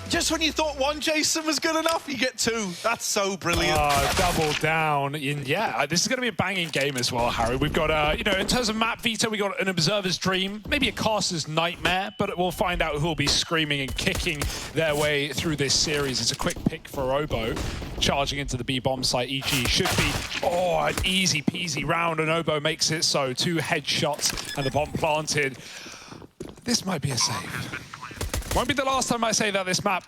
Just when you thought one Jason was good enough, you get two. That's so brilliant. Double down. Yeah, this is going to be a banging game as well, Harry. We've got, you know, in terms of map veto, we got an observer's dream, maybe a caster's nightmare, but we'll find out who will be screaming and kicking their way through this series. It's a quick pick for Obo, charging into the B bomb site. EG should be, an easy peasy round, and Obo makes it so. 2 headshots and the bomb planted. This might be a save. Won't be the last time I say that this map.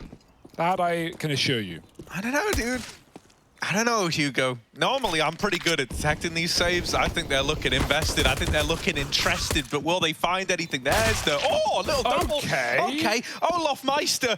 That I can assure you. I don't know, dude. I don't know, Hugo. Normally, I'm pretty good at detecting these saves. I think they're looking invested. I think they're looking interested. But will they find anything? There's the... Oh, a little double. Okay. Olaf Meister.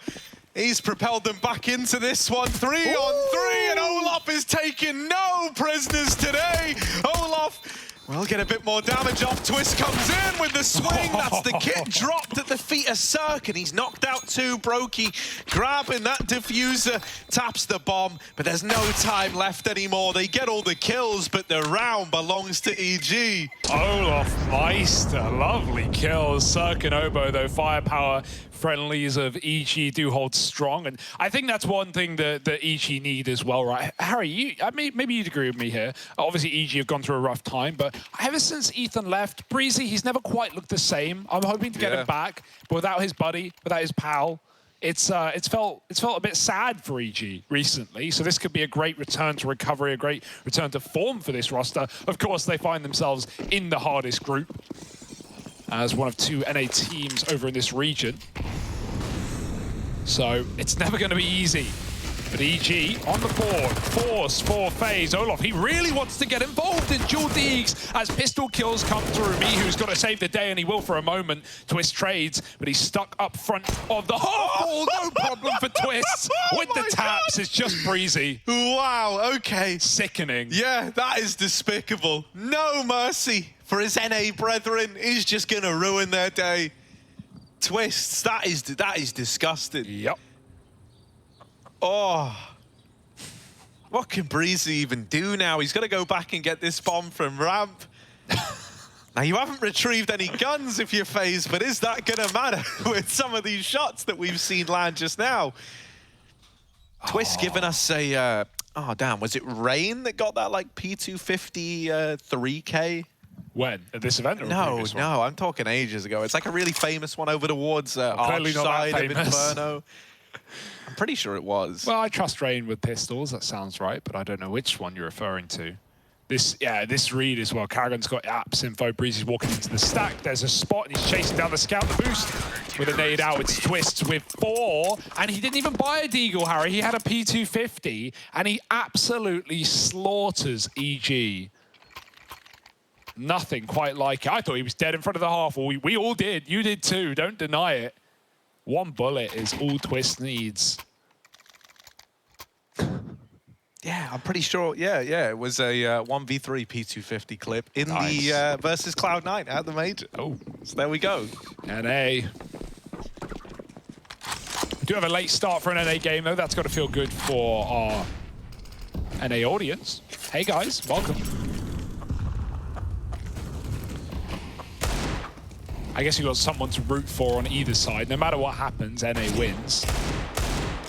He's propelled them back into this one. 3 on 3, and Olaf is taking no prisoners today. Olaf will get a bit more damage off. Twist comes in with the swing. That's the kit dropped at the feet of Cirque, and he's knocked out 2. Brokey grabbing that diffuser, taps the bomb, but there's no time left anymore. They get all the kills, but the round belongs to EG. Olaf Meister, lovely kills. Cirque and Obo, though, firepower friendlies of EG do hold strong, and I think that's one thing that EG need as well, right? Harry, maybe you'd agree with me here. Obviously, EG have gone through a rough time, but ever since Ethan left, Breezy, he's never quite looked the same. I'm hoping to get him back, but without his buddy, without his pal, it's felt a bit sad for EG recently. So this could be a great return to recovery, a great return to form for this roster. Of course, they find themselves in the hardest group as one of 2 NA teams over in this region. So it's never going to be easy. But EG on the board, force for FaZe. Olaf, he really wants to get involved in dual digs as pistol kills come through. Mihu's got to save the day, and he will for a moment. Twist trades, but he's stuck up front of the hole. No problem for Twist. With the taps, it's just Breezy. Wow, okay. Sickening. Yeah, that is despicable. No mercy for his NA brethren. He's just going to ruin their day. Twists, that is disgusting. Yep. Oh, what can Breezy even do now? He's got to go back and get this bomb from ramp. Now, you haven't retrieved any guns if you're FaZe, but is that going to matter with some of these shots that we've seen land just now? Twist giving us a, oh, damn, was it Rain that got that, like, P250 3K? When? At this event? Or No, I'm talking ages ago. It's like a really famous one over towards Arch side of Inferno. I'm pretty sure it was. Well, I trust Rain with pistols. That sounds right, but I don't know which one you're referring to. This read as well. Karrigan's got apps info. Breezy's walking into the stack. There's a spot, and he's chasing down the scout. The boost with a nade out. It's Twists with 4, and he didn't even buy a deagle, Harry. He had a P250, and he absolutely slaughters EG. Nothing quite like it. I thought he was dead in front of the half. We all did. You did too. Don't deny it. 1 bullet is all Twist needs. Yeah, I'm pretty sure. Yeah, it was a 1v3 P250 clip in the versus Cloud9 at the major. Oh, so there we go. NA. We do have a late start for an NA game, though. That's got to feel good for our NA audience. Hey, guys, welcome. I guess you've got someone to root for on either side. No matter what happens, NA wins.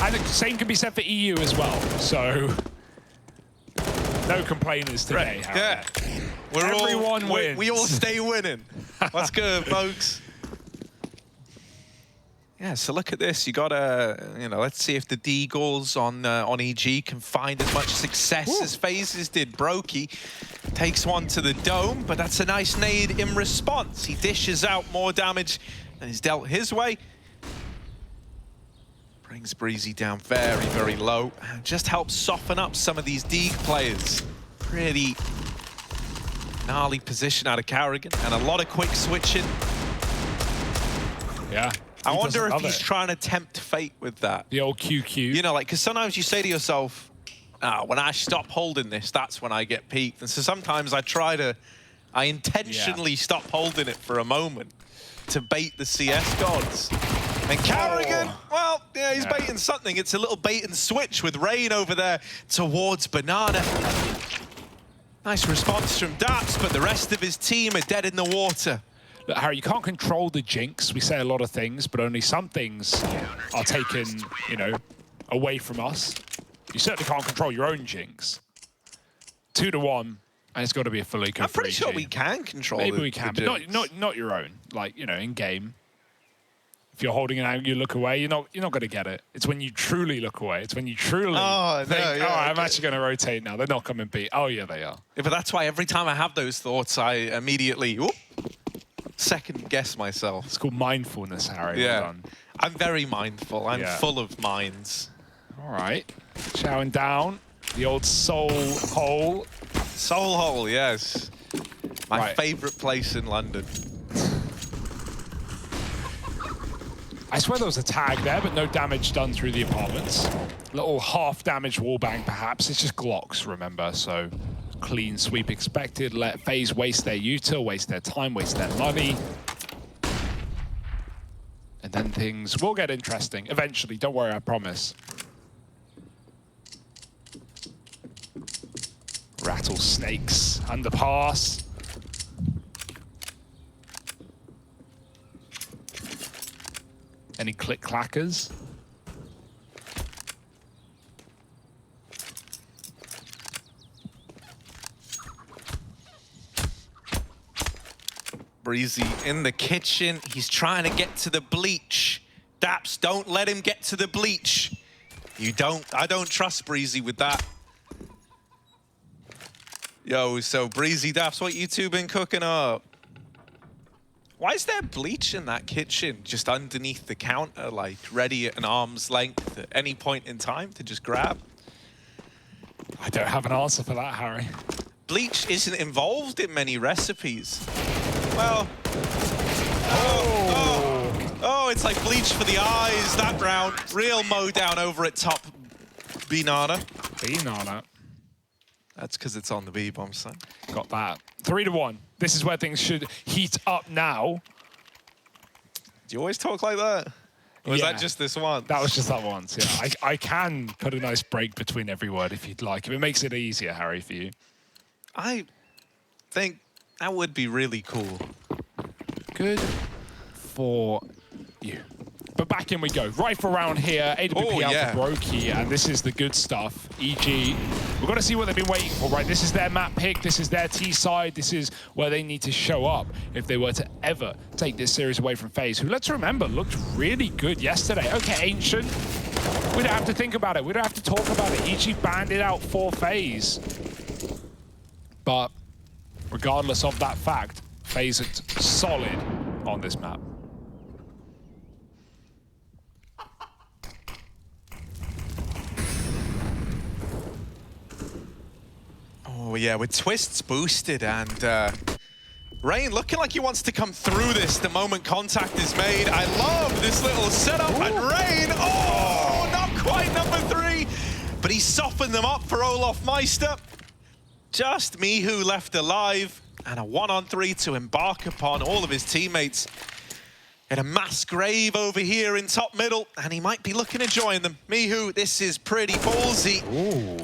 And the same can be said for EU as well. So, no complainers today, Harry. Yeah. Everyone wins. We all stay winning. What's good, folks? Yeah, so look at this. You got to, let's see if the Deagles on EG can find as much success as FaZe's did. Brokey takes one to the dome, but that's a nice nade in response. He dishes out more damage than is dealt his way. Brings Breezy down very, very low. And just helps soften up some of these Deag players. Pretty gnarly position out of Karrigan, and a lot of quick switching. Yeah. I wonder if he's trying to tempt fate with that. The old QQ. Because sometimes you say to yourself, when I stop holding this, that's when I get peaked. And so sometimes I intentionally stop holding it for a moment to bait the CS gods. And Karrigan, well, yeah, he's baiting something. It's a little bait and switch with Rain over there towards Banana. Nice response from Daps, but the rest of his team are dead in the water. look, Harry, you can't control the jinx. We say a lot of things, but only some things are taken, you know, away from us. You certainly can't control your own jinx. 2-1, and it's got to be a fully good. I'm pretty sure we can control. Maybe we can, but not your own. Like, you know, in game. If you're holding it out, you look away, you're not going to get it. It's when you truly look away. It's when you truly think, I'm actually going to rotate now. They're not coming beat. Oh, yeah, they are. Yeah, but that's why every time I have those thoughts, I immediately second guess myself. It's called mindfulness, Harry. Yeah. Well done. I'm very mindful. I'm full of minds. All right. Chowing down. The old soul hole. Soul hole, yes. My favorite place in London. I swear there was a tag there, but no damage done through the apartments. Little half-damage wallbang, perhaps. It's just Glocks, remember, so clean sweep expected. Let FaZe waste their util, waste their time, waste their money. And then things will get interesting. Eventually, don't worry, I promise. Rattlesnakes, underpass. Any click-clackers? Breezy in the kitchen. He's trying to get to the bleach. Daps, don't let him get to the bleach. You don't. I don't trust Breezy with that. Yo, so Breezy, Daps, what you two been cooking up? Why is there bleach in that kitchen just underneath the counter, like ready at an arm's length at any point in time to just grab? I don't have an answer for that, Harry. Bleach isn't involved in many recipes. Well, oh, it's like bleach for the eyes that round. Real mow down over at top. B-Nana. B-Nana. That's because it's on the B-bomb, son. Got that. 3-1. This is where things should heat up now. Do you always talk like that? Or was that just this one? That was just that once, yeah. I can put a nice break between every word if you'd like. If it makes it easier, Harry, for you. I think that would be really cool. Good for you. But back in we go. Rifle round here. AWP out for Brokey, and this is the good stuff. EG. We've got to see what they've been waiting for, right? This is their map pick. This is their T side. This is where they need to show up if they were to ever take this series away from FaZe, who, let's remember, looked really good yesterday. Okay, Ancient. We don't have to think about it. We don't have to talk about it. EG banned it out for FaZe. But regardless of that fact, FaZe is solid on this map. Oh, yeah, with twists boosted and Rain looking like he wants to come through this the moment contact is made. I love this little setup. And Rain, not quite number 3, but he softened them up for Olaf Meister. Just Mihu left alive, and a 1-on-3 to embark upon all of his teammates. In a mass grave over here in top middle, and he might be looking to join them. Mihu, this is pretty ballsy.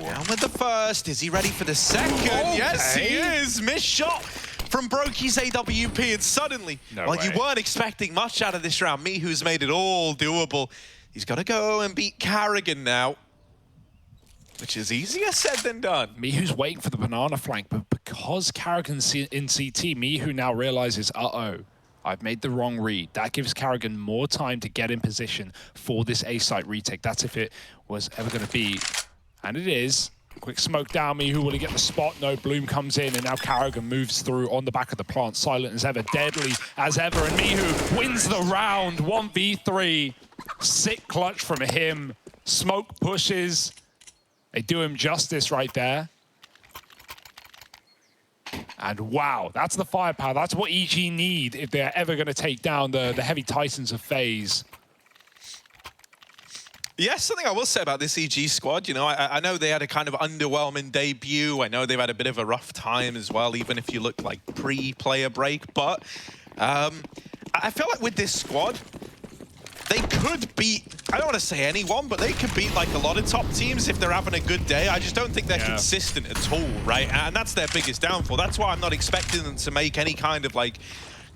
Down with the first. Is he ready for the second? Okay. Yes, he is. Missed shot from Brokey's AWP, and suddenly, you weren't expecting much out of this round, Mihu's made it all doable. He's got to go and beat Carrigan now, which is easier said than done. Mihu's waiting for the banana flank, but because Carrigan's in CT, Mihu now realizes, I've made the wrong read. That gives Carrigan more time to get in position for this A-site retake. That's if it was ever going to be. And it is. Quick smoke down. Mihu, will he get the spot? No, Bloom comes in, and now Carrigan moves through on the back of the plant. Silent as ever, deadly as ever, and Mihu wins the round. 1v3. Sick clutch from him. Smoke pushes. They do him justice right there. And wow, that's the firepower. That's what EG need if they're ever going to take down the heavy titans of FaZe. Yes, something I will say about this EG squad, you know, I know they had a kind of underwhelming debut. I know they've had a bit of a rough time as well, even if you look like pre-player break. But I feel like with this squad, they could beat, I don't want to say anyone, but they could beat like a lot of top teams if they're having a good day. I just don't think they're consistent at all, right? And that's their biggest downfall. That's why I'm not expecting them to make any kind of like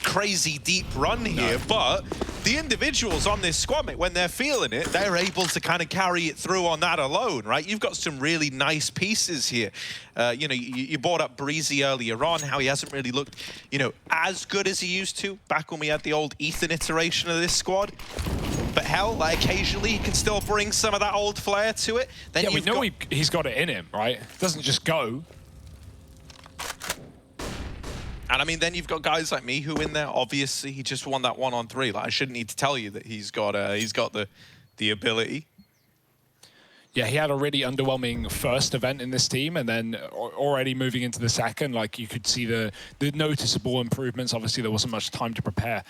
crazy deep run here, but the individuals on this squad, mate, when they're feeling it, they're able to kind of carry it through on that alone, right? You've got some really nice pieces here. You know, you brought up Breezy earlier on, how he hasn't really looked, you know, as good as he used to back when we had the old Ethan iteration of this squad. But hell, like, occasionally he can still bring some of that old flair to it. Then yeah, we know he's got it in him, right? It doesn't just go. And I mean, then you've got guys like me who in there, obviously, he just won that 1-on-3. Like, I shouldn't need to tell you that he's got the ability. Yeah, he had a really underwhelming first event in this team, and then already moving into the second, like, you could see the noticeable improvements. Obviously, there wasn't much time to prepare,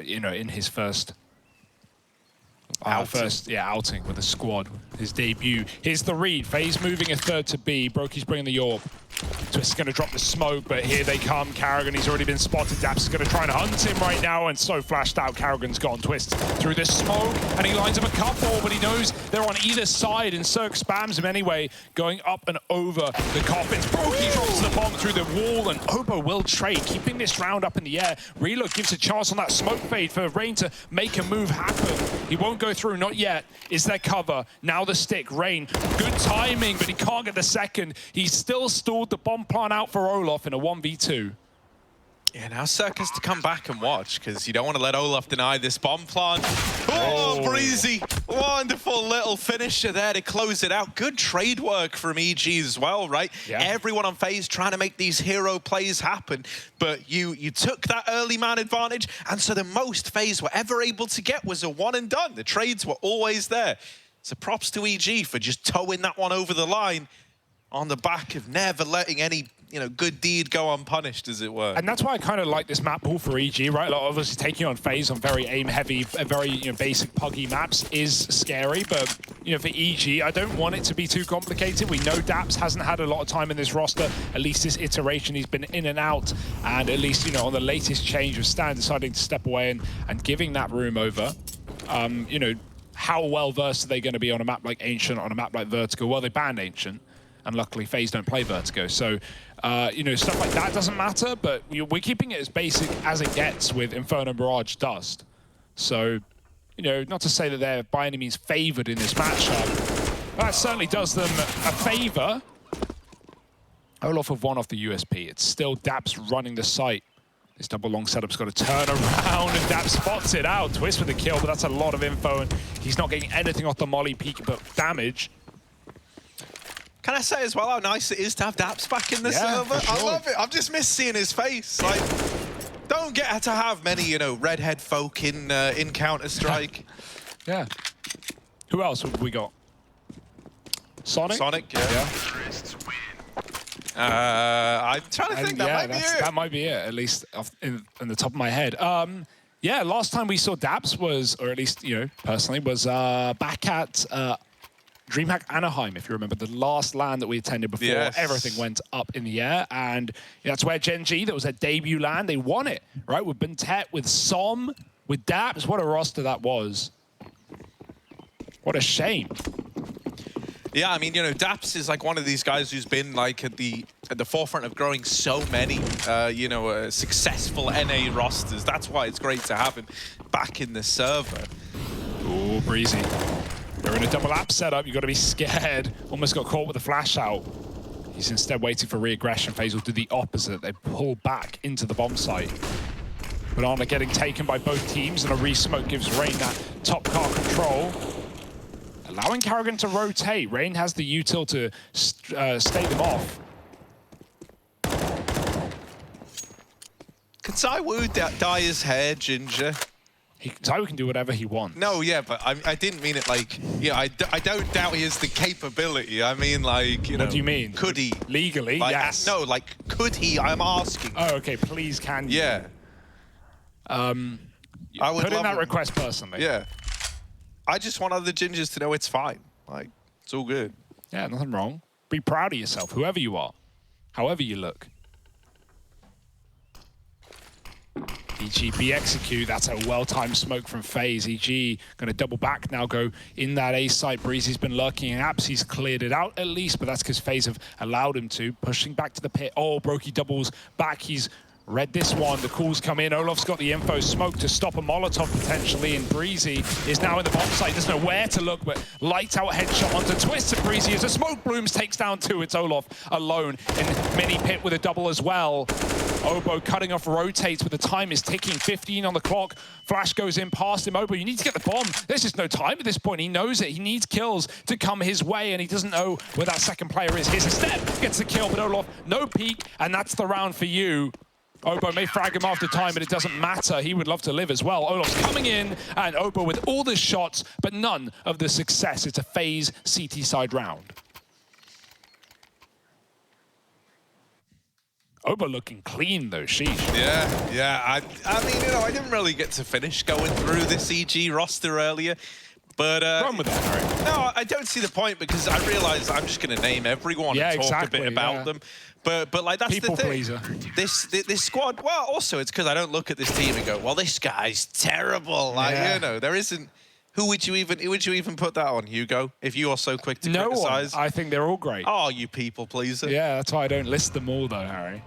you know, in his first outing with the squad, his debut. Here's the read. FaZe moving a third to B. Brokey's bringing the orb. Twist is going to drop the smoke, but here they come. Karrigan, he's already been spotted. Daps is going to try and hunt him right now, and so flashed out. Karrigan's gone. Twist through the smoke, and he lines up a couple, but he knows they're on either side, and Cirque spams him anyway, going up and over the coffins. Brokey drops the bomb through the wall, and Obo will trade, keeping this round up in the air. Reload gives a chance on that smoke fade for Rain to make a move happen. He won't go through, not yet. Is there cover? Now the stick. Rain, good timing, but he can't get the second. He's still stalled the bomb plant out for Olaf in a 1v2. Yeah, now Cirque has to come back and watch, because you don't want to let Olaf deny this bomb plant. Oh, Breezy. Wonderful little finisher there to close it out. Good trade work from EG as well, right? Yeah. Everyone on FaZe trying to make these hero plays happen, but you took that early man advantage, and so the most FaZe were ever able to get was a one and done. The trades were always there. So props to EG for just towing that one over the line on the back of never letting any, you know, good deed go unpunished, as it were. And that's why I kind of like this map pool for EG, right? Like, obviously taking on FaZe on very aim-heavy, very, you know, basic puggy maps is scary, but, you know, for EG, I don't want it to be too complicated. We know Daps hasn't had a lot of time in this roster. At least this iteration, he's been in and out, and at least, you know, on the latest change with Stan deciding to step away and giving that room over, you know, how well-versed are they going to be on a map like Ancient, on a map like Vertigo? Well, they banned Ancient, and luckily FaZe don't play Vertigo. So, you know, stuff like that doesn't matter, but we're keeping it as basic as it gets with Inferno, Mirage, Dust. So, you know, not to say that they're by any means favored in this matchup, but that certainly does them a favor. Olaf have won off the USP. It's still Daps running the site. This double long setup's got to turn around, and Daps spots it out. Twist with the kill, but that's a lot of info, and he's not getting anything off the molly peak but damage. Can I say as well how nice it is to have Daps back in the server? Sure. I love it. I've just missed seeing his face. Like, don't get to have many, you know, redhead folk in Counter-Strike. Yeah. Who else have we got? Sonic? Sonic, yeah. I'm trying to think. That might be it. At least in the top of my head. Yeah, last time we saw Daps was, or at least, you know, personally, was back at DreamHack Anaheim, if you remember, the last LAN that we attended before everything went up in the air. And that's where Gen G, that was their debut LAN, they won it, right? With Bentet, with Som, with Daps. What a roster that was. What a shame. Yeah, I mean, you know, Daps is like one of these guys who's been like at the forefront of growing so many, you know, successful NA rosters. That's why it's great to have him back in the server. Ooh, Breezy. They're in a double app setup. You've got to be scared. Almost got caught with a flash out. He's instead waiting for re-aggression. FaZe will do the opposite. They pull back into the bomb site. But Arna getting taken by both teams, and a re-smoke gives Rain that top car control. Allowing Karrigan to rotate. Rain has the util to stay them off. Could Zywoo dye his hair ginger? Zywoo can do whatever he wants. No, yeah, but I didn't mean it like, yeah, I don't doubt he has the capability. I mean, like, you know. What do you mean? Could he? Legally, like, yes. No, like, could he? I'm asking. Oh, okay, please can you? Yeah. I would put in that request personally. Yeah. I just want other gingers to know it's fine. Like, it's all good. Yeah, nothing wrong. Be proud of yourself, whoever you are, however you look. EG execute. That's a well-timed smoke from FaZe. EG going to double back now, go in that A site. Breezy's been lurking in apps. He's cleared it out at least, but that's because FaZe have allowed him to. Pushing back to the pit. Oh, Brokey doubles back. He's Read this one, the calls come in, Olof's got the info, smoke to stop a Molotov potentially, and Breezy is now in the bomb site, doesn't know where to look, but lights out headshot onto Twist, and Breezy as the smoke blooms takes down 2, it's Olof alone in mini pit with a double as well. Obo cutting off rotates, but the time is ticking, 15 on the clock, Flash goes in past him, Obo, you need to get the bomb, there's just no time at this point, he knows it, he needs kills to come his way, and he doesn't know where that second player is. Here's a step, gets the kill, but Olof, no peek, and that's the round for you. Obo may frag him after time, but it doesn't matter. He would love to live as well. Olof's coming in, and Obo with all the shots, but none of the success. It's a FaZe CT side round. Obo looking clean, though, sheesh. Yeah. I mean, you know, I didn't really get to finish going through this EG roster earlier. But run with that, Harry. No, I don't see the point because I realize I'm just going to name everyone and talk a bit about them. But like that's people the thing. Pleaser. This squad. Well, also it's because I don't look at this team and go, well, this guy's terrible. Like you know, there isn't. Who would you even put that on, Hugo? If you are so quick to criticize. I think they're all great. Oh, you people pleaser. Yeah, that's why I don't list them all, though, Harry.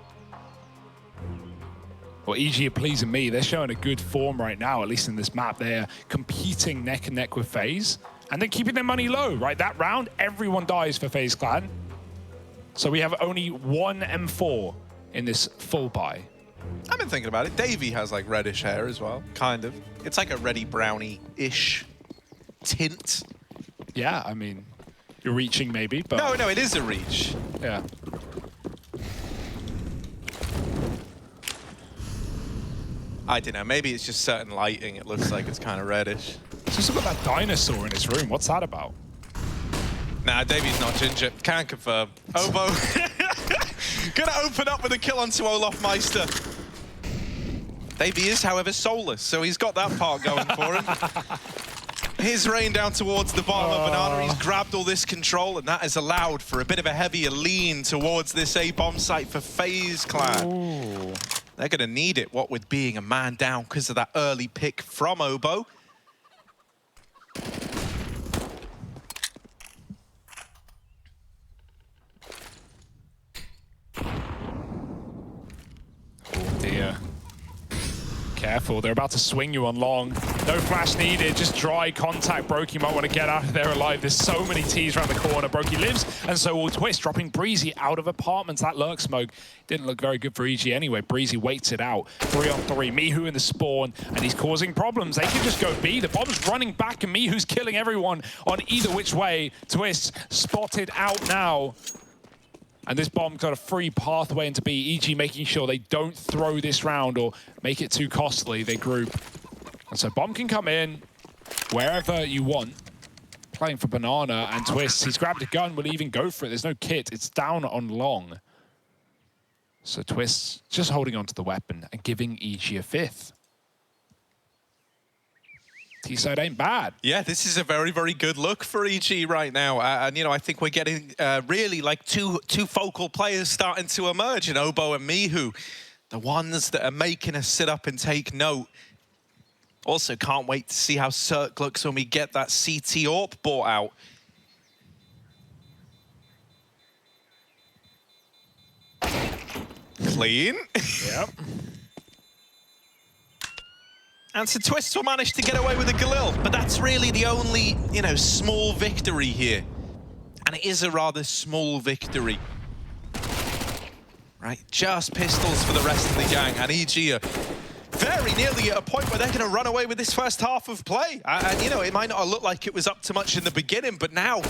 Well, EG are pleasing me. They're showing a good form right now, at least in this map. They're competing neck and neck with FaZe, and they're keeping their money low, right? That round, everyone dies for FaZe Clan. So we have only one M4 in this full buy. I've been thinking about it. Davey has like reddish hair as well, kind of. It's like a reddy brownie-ish tint. Yeah, I mean, you're reaching maybe, but... No, it is a reach. Yeah. I don't know, maybe it's just certain lighting. It looks like it's kind of reddish. It's just got that dinosaur in his room. What's that about? Nah, Davey's not ginger. Can't confirm. Obo gonna open up with a kill onto Olaf Meister. Davey is, however, soulless, so he's got that part going for him. Here's Rain down towards the bottom of Banana. He's grabbed all this control, and that has allowed for a bit of a heavier lean towards this A-bomb site for FaZe Clan. Ooh. They're going to need it, what with being a man down because of that early pick from Obo. Oh dear. Careful, they're about to swing you on long. No flash needed, just dry contact. Brokey might want to get out of there alive. There's so many T's around the corner. Brokey lives, and so will Twist, dropping Breezy out of apartments. That lurk smoke didn't look very good for EG anyway. Breezy waits it out. 3-on-3, Mihu in the spawn, and he's causing problems. They can just go B. The bomb's running back, and Mihu's killing everyone on either which way. Twist spotted out now. And this bomb got a free pathway into B. EG making sure they don't throw this round or make it too costly. They group. And so bomb can come in wherever you want. Playing for Banana and Twist. He's grabbed a gun, will even go for it. There's no kit. It's down on long. So Twist just holding onto the weapon and giving EG a fifth. T-side ain't bad. Yeah, this is a very, very good look for EG right now. And, you know, I think we're getting really like two focal players starting to emerge in Obo and Mihu. The ones that are making us sit up and take note. Also, can't wait to see how Cirque looks when we get that CT AWP bought out. Clean. Yep. And so Twist will manage to get away with a Galil, but that's really the only, you know, small victory here. And it is a rather small victory. Right, just pistols for the rest of the gang, and EG are very nearly at a point where they're going to run away with this first half of play. And, you know, it might not look like it was up to much in the beginning, but now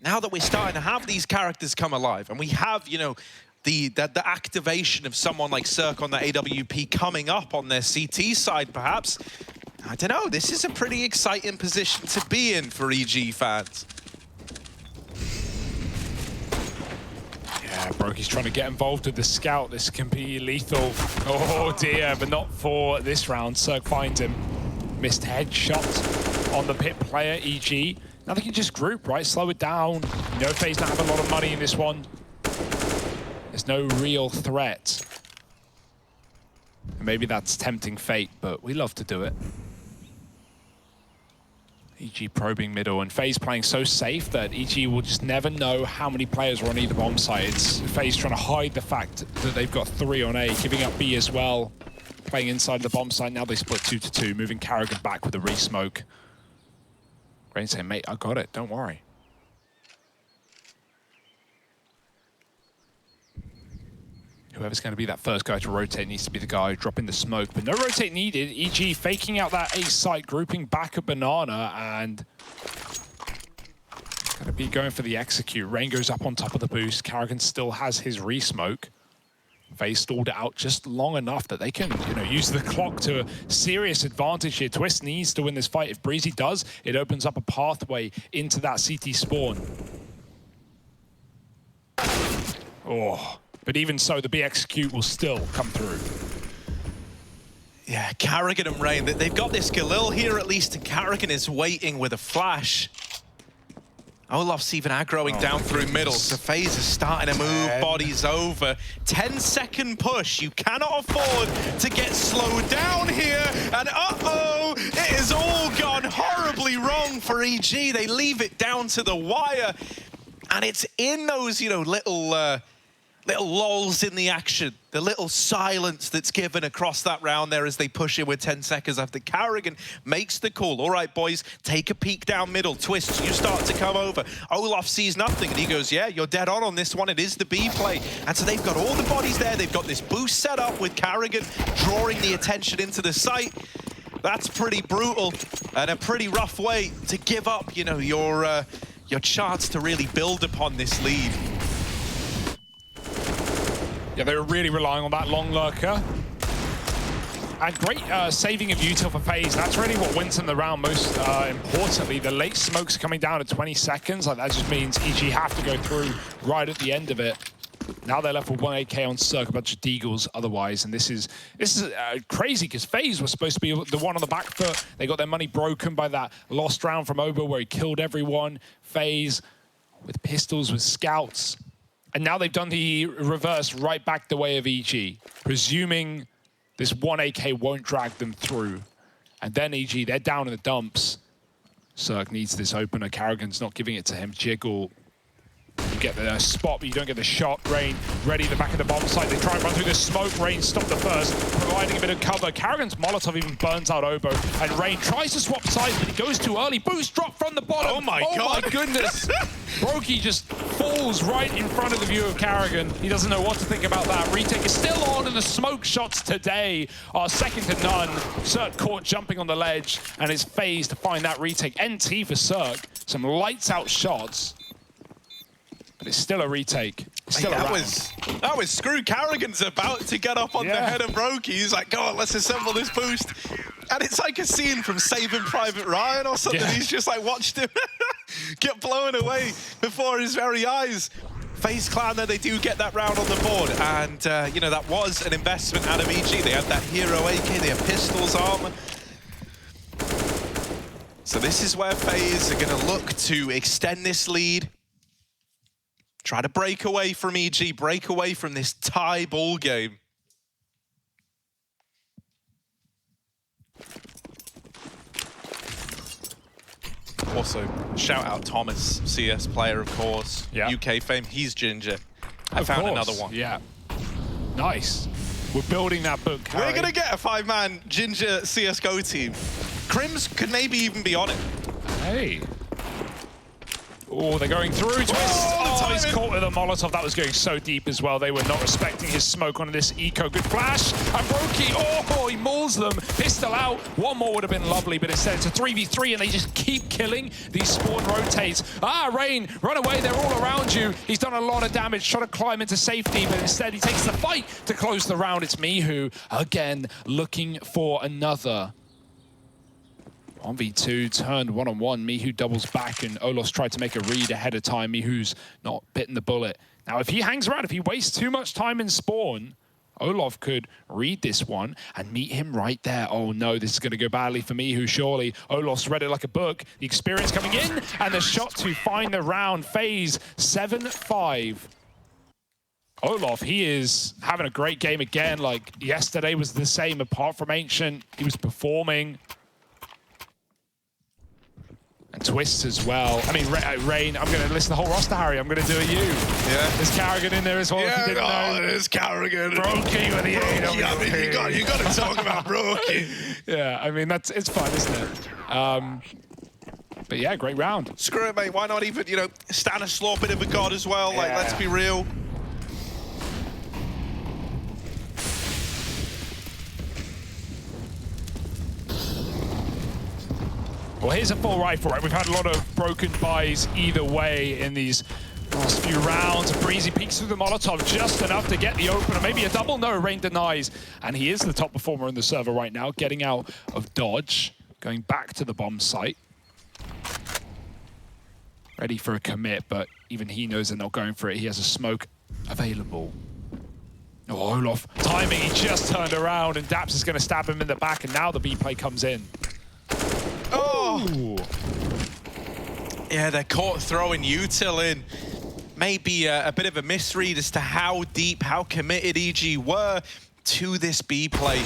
that we're starting to have these characters come alive, and we have, you know, the activation of someone like Cirque on the AWP coming up on their CT side, perhaps. I don't know, this is a pretty exciting position to be in for EG fans. Yeah, Brokey's trying to get involved with the scout. This can be lethal. Oh dear, but not for this round. Cirque finds him. Missed headshot on the pit player, EG. Now they can just group, right? Slow it down. You know, FaZe don't have a lot of money in this one. There's no real threat. Maybe that's tempting fate, but we love to do it. EG probing middle, and FaZe playing so safe that EG will just never know how many players are on either bomb site. It's FaZe trying to hide the fact that they've got 3 on A, giving up B as well. Playing inside the bomb site, now they split 2-2, moving Carrigan back with a re-smoke. Rain saying, mate, I got it, don't worry. Whoever's going to be that first guy to rotate needs to be the guy dropping the smoke, but no rotate needed. EG faking out that A site, grouping back a banana, and going to be going for the execute. Rain goes up on top of the boost. Carrigan still has his re-smoke. FaZe stalled it out just long enough that they can, use the clock to a serious advantage here. Twist needs to win this fight. If Breezy does, it opens up a pathway into that CT spawn. Oh. But even so, the B execute will still come through. Yeah, Carrigan and Rain, they've got this Galil here at least, and Carrigan is waiting with a flash. Olof's even aggroing down through middle, so FaZe is starting to move bodies over. 10-second push, you cannot afford to get slowed down here, and uh-oh, it is all gone horribly wrong for EG. They leave it down to the wire, and it's in those, little lulls in the action, the little silence that's given across that round there as they push in with 10 seconds after Carrigan makes the call. All right, boys, take a peek down middle. Twist, you start to come over. Olof sees nothing, and he goes, yeah, you're dead on this one. It is the B play. And so they've got all the bodies there. They've got this boost set up with Carrigan drawing the attention into the site. That's pretty brutal and a pretty rough way to give up, your chance to really build upon this lead. Yeah, they were really relying on that long lurker. And great saving of util for FaZe. That's really what wins them the round most importantly. The late smoke's coming down at 20 seconds. That just means EG have to go through right at the end of it. Now they're left with 1 AK on Cirque, a bunch of Deagles otherwise. And this is crazy because FaZe was supposed to be the one on the back foot. They got their money broken by that lost round from Obo where he killed everyone. FaZe with pistols, with scouts. And now they've done the reverse right back the way of EG, presuming this 1 AK won't drag them through. And then EG, they're down in the dumps. Cirque needs this opener. Carrigan's not giving it to him. Jiggle. You get the spot, but you don't get the shot. Rain ready at the back of the bomb site. They try and run through the smoke. Rain stopped the first, providing a bit of cover. Carrigan's Molotov even burns out Obo. And Rain tries to swap sides, but he goes too early. Boost drop from the bottom. Oh my God. Oh my goodness. Brokey just falls right in front of the view of Carrigan. He doesn't know what to think about that. Retake is still on, and the smoke shots today are second to none. Cirque caught jumping on the ledge, and it's FaZe to find that retake. NT for Cirque. Some lights out shots. But it's still a retake. It's still that was screw. Carrigan's about to get up on the head of Brokey. He's like, go on, let's assemble this boost. And it's like a scene from Saving Private Ryan or something. Yeah. He's just like watched him get blown away before his very eyes. FaZe Clan, though, they do get that round on the board. And, that was an investment out of EG. They had that hero AK, they have pistols, armor. So this is where FaZe are going to look to extend this lead. Try to break away from EG, break away from this tie ball game. Also, shout out Thomas, CS player, of course. Yeah. UK fame, he's Ginger. I found another one. Yeah. Nice. We're building that book, Harry. We're going to get a 5-man Ginger CSGO team. Crims could maybe even be on it. Hey. Oh, they're going through. Twist. Oh, he's caught with a Molotov. That was going so deep as well. They were not respecting his smoke on this eco. Good flash. And Brokey, he mauls them. Pistol out. One more would have been lovely, but instead it's a 3v3, and they just keep killing. These spawn rotates. Rain, run away. They're all around you. He's done a lot of damage, trying to climb into safety, but instead he takes the fight to close the round. It's Mihu, again, looking for another. 1v2, turned one-on-one. Mihu doubles back, and Olos tried to make a read ahead of time. Mihu's not bitten the bullet. Now, if he hangs around, if he wastes too much time in spawn, Olof could read this one and meet him right there. Oh no, this is going to go badly for Mihu, surely. Olof's read it like a book. The experience coming in, and the shot to find the round. FaZe 7-5. Olof, he is having a great game again. Like yesterday was the same, apart from Ancient. He was performing. And Twists as well. I mean, Rain, I'm going to list the whole roster, Harry. I'm going to do it you. Yeah. There's Carrigan in there as well. Yeah, if you didn't know. there's Carrigan. Brokey with the Brokey, I mean, you got to talk about Brokey. Yeah, I mean, it's fun, isn't it? But yeah, great round. Screw it, mate. Why not even, you know, Stanislaw, bit of a god as well. Yeah. Like, let's be real. Well, here's a full rifle, right? We've had a lot of broken buys either way in these last few rounds. Breezy peeks through the Molotov just enough to get the opener. Maybe a double. No, Rain denies. And he is the top performer in the server right now, getting out of dodge, going back to the bomb site. Ready for a commit, but even he knows they're not going for it. He has a smoke available. Oh, Olof, timing, he just turned around, and Daps is going to stab him in the back, and now the B play comes in. Oh! Ooh. Yeah, they're caught throwing util in. Maybe a bit of a misread as to how deep, how committed EG were to this B play.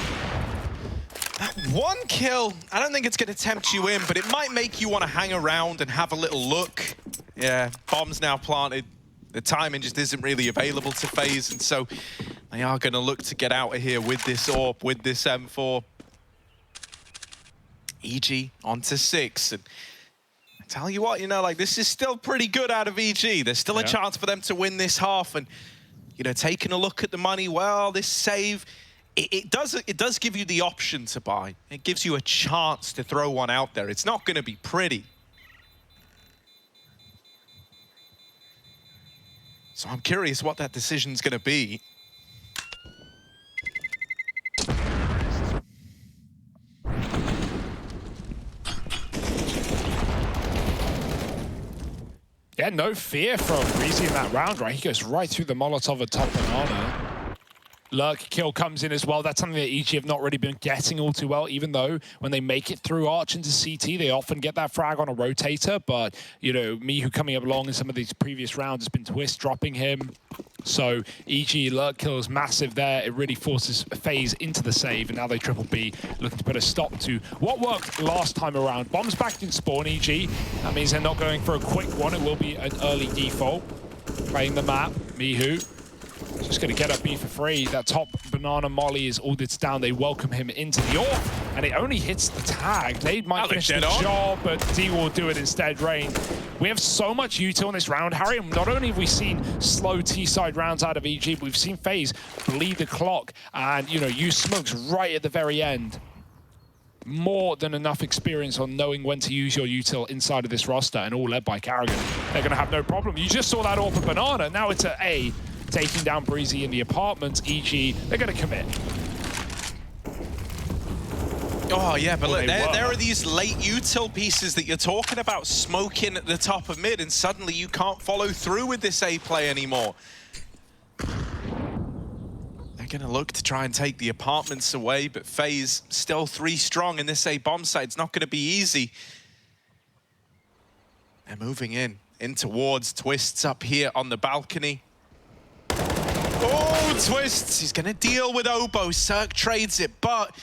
That one kill, I don't think it's going to tempt you in, but it might make you want to hang around and have a little look. Yeah, bomb's now planted. The timing just isn't really available to FaZe, and so they are going to look to get out of here with this AWP, with this M4. EG onto 6, and I tell you what, you know, like, this is still pretty good out of EG. There's still a chance for them to win this half, and, you know, taking a look at the money, well, this save, it does give you the option to buy. It gives you a chance to throw one out there. It's not going to be pretty. So I'm curious what that decision's going to be. Yeah, no fear from Breezy in that round, right? He goes right through the Molotov atop Banana. Lurk kill comes in as well. That's something that EG have not really been getting all too well, even though when they make it through Arch into CT, they often get that frag on a rotator. But, you know, Mihu coming up along in some of these previous rounds has been Twist dropping him. So EG Lurk kill is massive there. It really forces FaZe into the save, and now they triple B, looking to put a stop to what worked last time around. Bombs back in spawn, EG. That means they're not going for a quick one. It will be an early default. Playing the map, Mihu. Just going to get up B for free. That top banana molly is all that's down. They welcome him into the AWP, and it only hits the tag. They might finish the job, but D will do it instead. Rain. We have so much util in this round, Harry. Not only have we seen slow T-side rounds out of EG, but we've seen FaZe bleed the clock and, you know, use smokes right at the very end. More than enough experience on knowing when to use your util inside of this roster, and all led by Carrigan. They're going to have no problem. You just saw that AWP of Banana. Now it's an A. Taking down Breezy in the apartments. EG, they're going to commit. Oh, yeah, but look, there are these late util pieces that you're talking about smoking at the top of mid, and suddenly you can't follow through with this A play anymore. They're going to look to try and take the apartments away, but FaZe still 3 strong in this A bomb site. It's not going to be easy. They're moving in towards Twists up here on the balcony. Oh, Twists! He's going to deal with Obo. Cirque trades it, but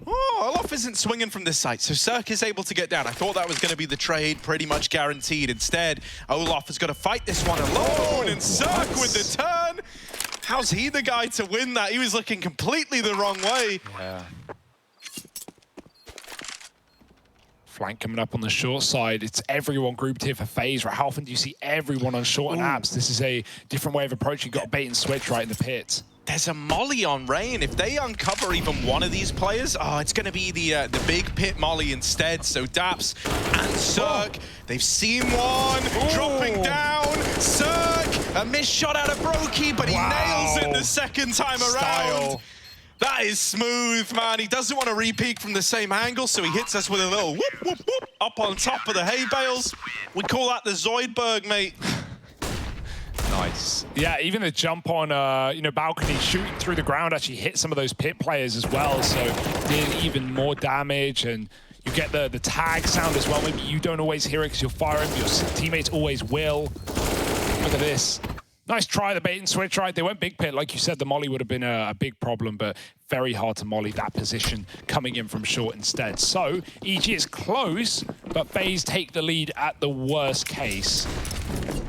Olof isn't swinging from this site, so Cirque is able to get down. I thought that was going to be the trade, pretty much guaranteed. Instead, Olof has got to fight this one alone, and Cirque with the turn. How's he the guy to win that? He was looking completely the wrong way. Yeah. Flank coming up on the short side. It's everyone grouped here for FaZe, right? How often do you see everyone on short and apps? This is a different way of approaching. You've got a bait and switch right in the pit. There's a molly on Rain. If they uncover even one of these players, oh, it's going to be the big pit molly instead. So Daps and Cirque, they've seen one, dropping down. Cirque, a missed shot out of Brokey, but he nails it the second time around. That is smooth, man. He doesn't want to re-peek from the same angle, so he hits us with a little whoop, whoop, whoop up on top of the hay bales. We call that the Zoidberg, mate. Nice. Yeah, even the jump on, you know, balcony, shooting through the ground actually hit some of those pit players as well, so did even more damage, and you get the tag sound as well. Maybe you don't always hear it because you're firing, but your teammates always will. Look at this. Nice try, the bait and switch, right? They went big pit. Like you said, the molly would have been a big problem, but very hard to molly that position coming in from short instead. So, EG is close, but FaZe take the lead at the worst case.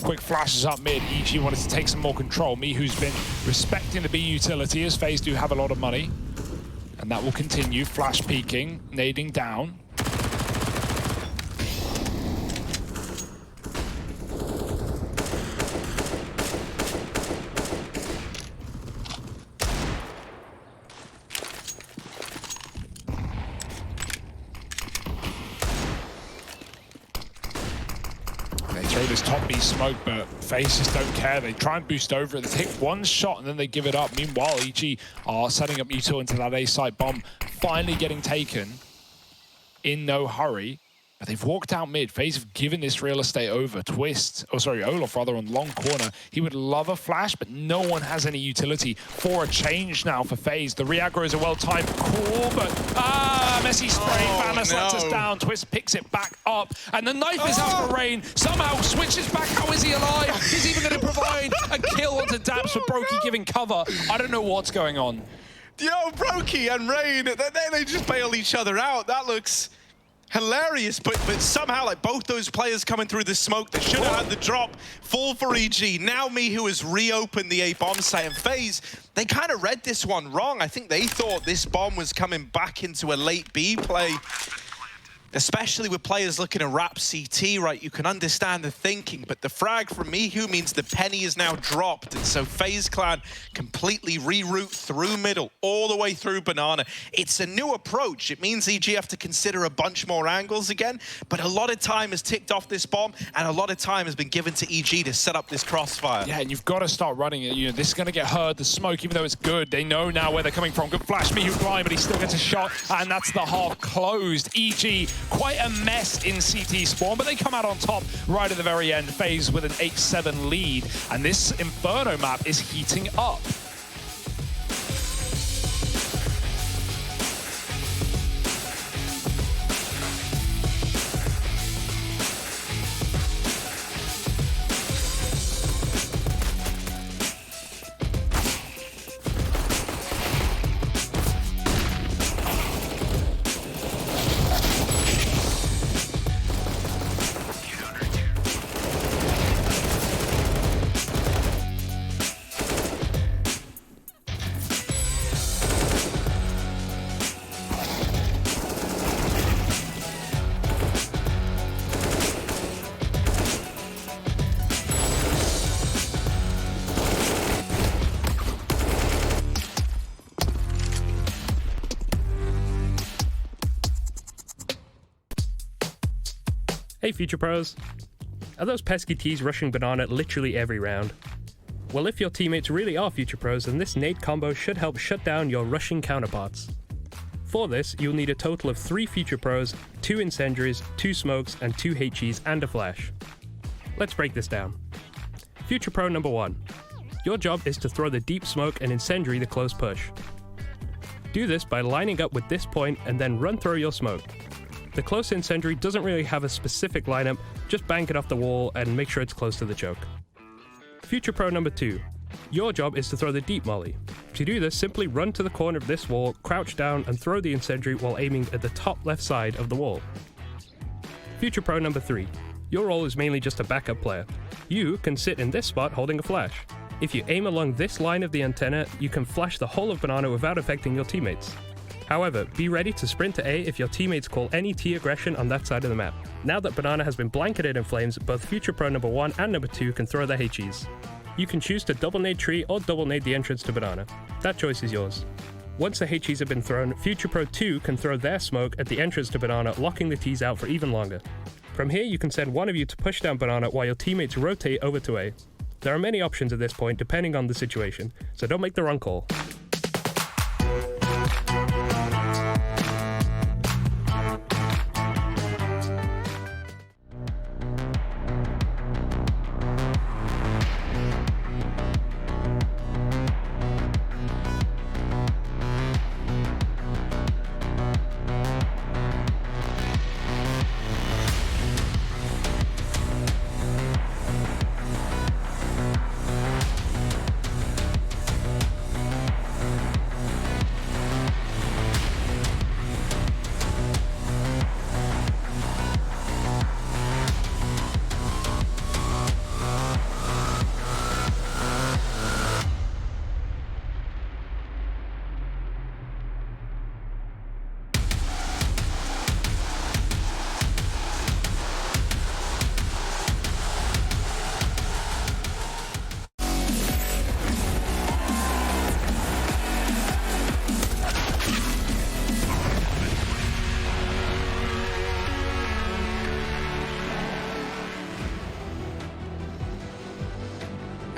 Quick flashes up mid. EG wanted to take some more control. Mihu's been respecting the B utility as FaZe do have a lot of money. And that will continue. Flash peeking, nading down. This top B smoke, but FaZe just don't care. They try and boost over it. They take one shot and then they give it up. Meanwhile, EG are setting up Util into that A site bomb, finally getting taken in no hurry. But they've walked out mid. FaZe have given this real estate over. Olaf rather on long corner. He would love a flash, but no one has any utility for a change now for FaZe. The re-aggros are well-timed. Cool, but messy spray. Vanis lets us down. Twist picks it back up. And the knife is out for Rain. Somehow switches back. How is he alive? He's even going to provide a kill onto Daps for Brokey giving cover. I don't know what's going on. Yo, Brokey and Rain, they just bail each other out. That looks hilarious, but somehow, like, both those players coming through the smoke that should have had the drop fall for EG. Now Mihu has reopened the A bomb site, and FaZe, they kind of read this one wrong. I think they thought this bomb was coming back into a late B play. Especially with players looking to wrap CT, right? You can understand the thinking, but the frag from Mihu means the penny is now dropped, and so FaZe Clan completely reroute through middle, all the way through Banana. It's a new approach. It means EG have to consider a bunch more angles again, but a lot of time has ticked off this bomb, and a lot of time has been given to EG to set up this crossfire. Yeah, and you've got to start running it. You know, this is going to get heard. The smoke, even though it's good, they know now where they're coming from. Good flash, Mihu blind, but he still gets a shot, and that's the half closed. EG, quite a mess in CT spawn, but they come out on top right at the very end. FaZe with an 8-7 lead, and this Inferno map is heating up. Hey Future Pros, are those pesky T's rushing Banana literally every round? Well, if your teammates really are Future Pros, then this nade combo should help shut down your rushing counterparts. For this, you'll need a total of 3 Future Pros, 2 Incendiaries, 2 Smokes, and 2 HEs, and a Flash. Let's break this down. Future Pro number 1. Your job is to throw the deep smoke and Incendiary the close push. Do this by lining up with this point and then run through your smoke. The close incendiary doesn't really have a specific lineup, just bank it off the wall and make sure it's close to the choke. Future Pro number 2. Your job is to throw the deep molly. To do this, simply run to the corner of this wall, crouch down and throw the incendiary while aiming at the top left side of the wall. Future Pro number 3. Your role is mainly just a backup player. You can sit in this spot holding a flash. If you aim along this line of the antenna, you can flash the whole of Banana without affecting your teammates. However, be ready to sprint to A if your teammates call any T aggression on that side of the map. Now that Banana has been blanketed in flames, both Future Pro number 1 and number 2 can throw their HEs. You can choose to double nade tree or double nade the entrance to Banana. That choice is yours. Once the HEs have been thrown, Future Pro 2 can throw their smoke at the entrance to Banana, locking the Ts out for even longer. From here, you can send one of you to push down Banana while your teammates rotate over to A. There are many options at this point depending on the situation, so don't make the wrong call.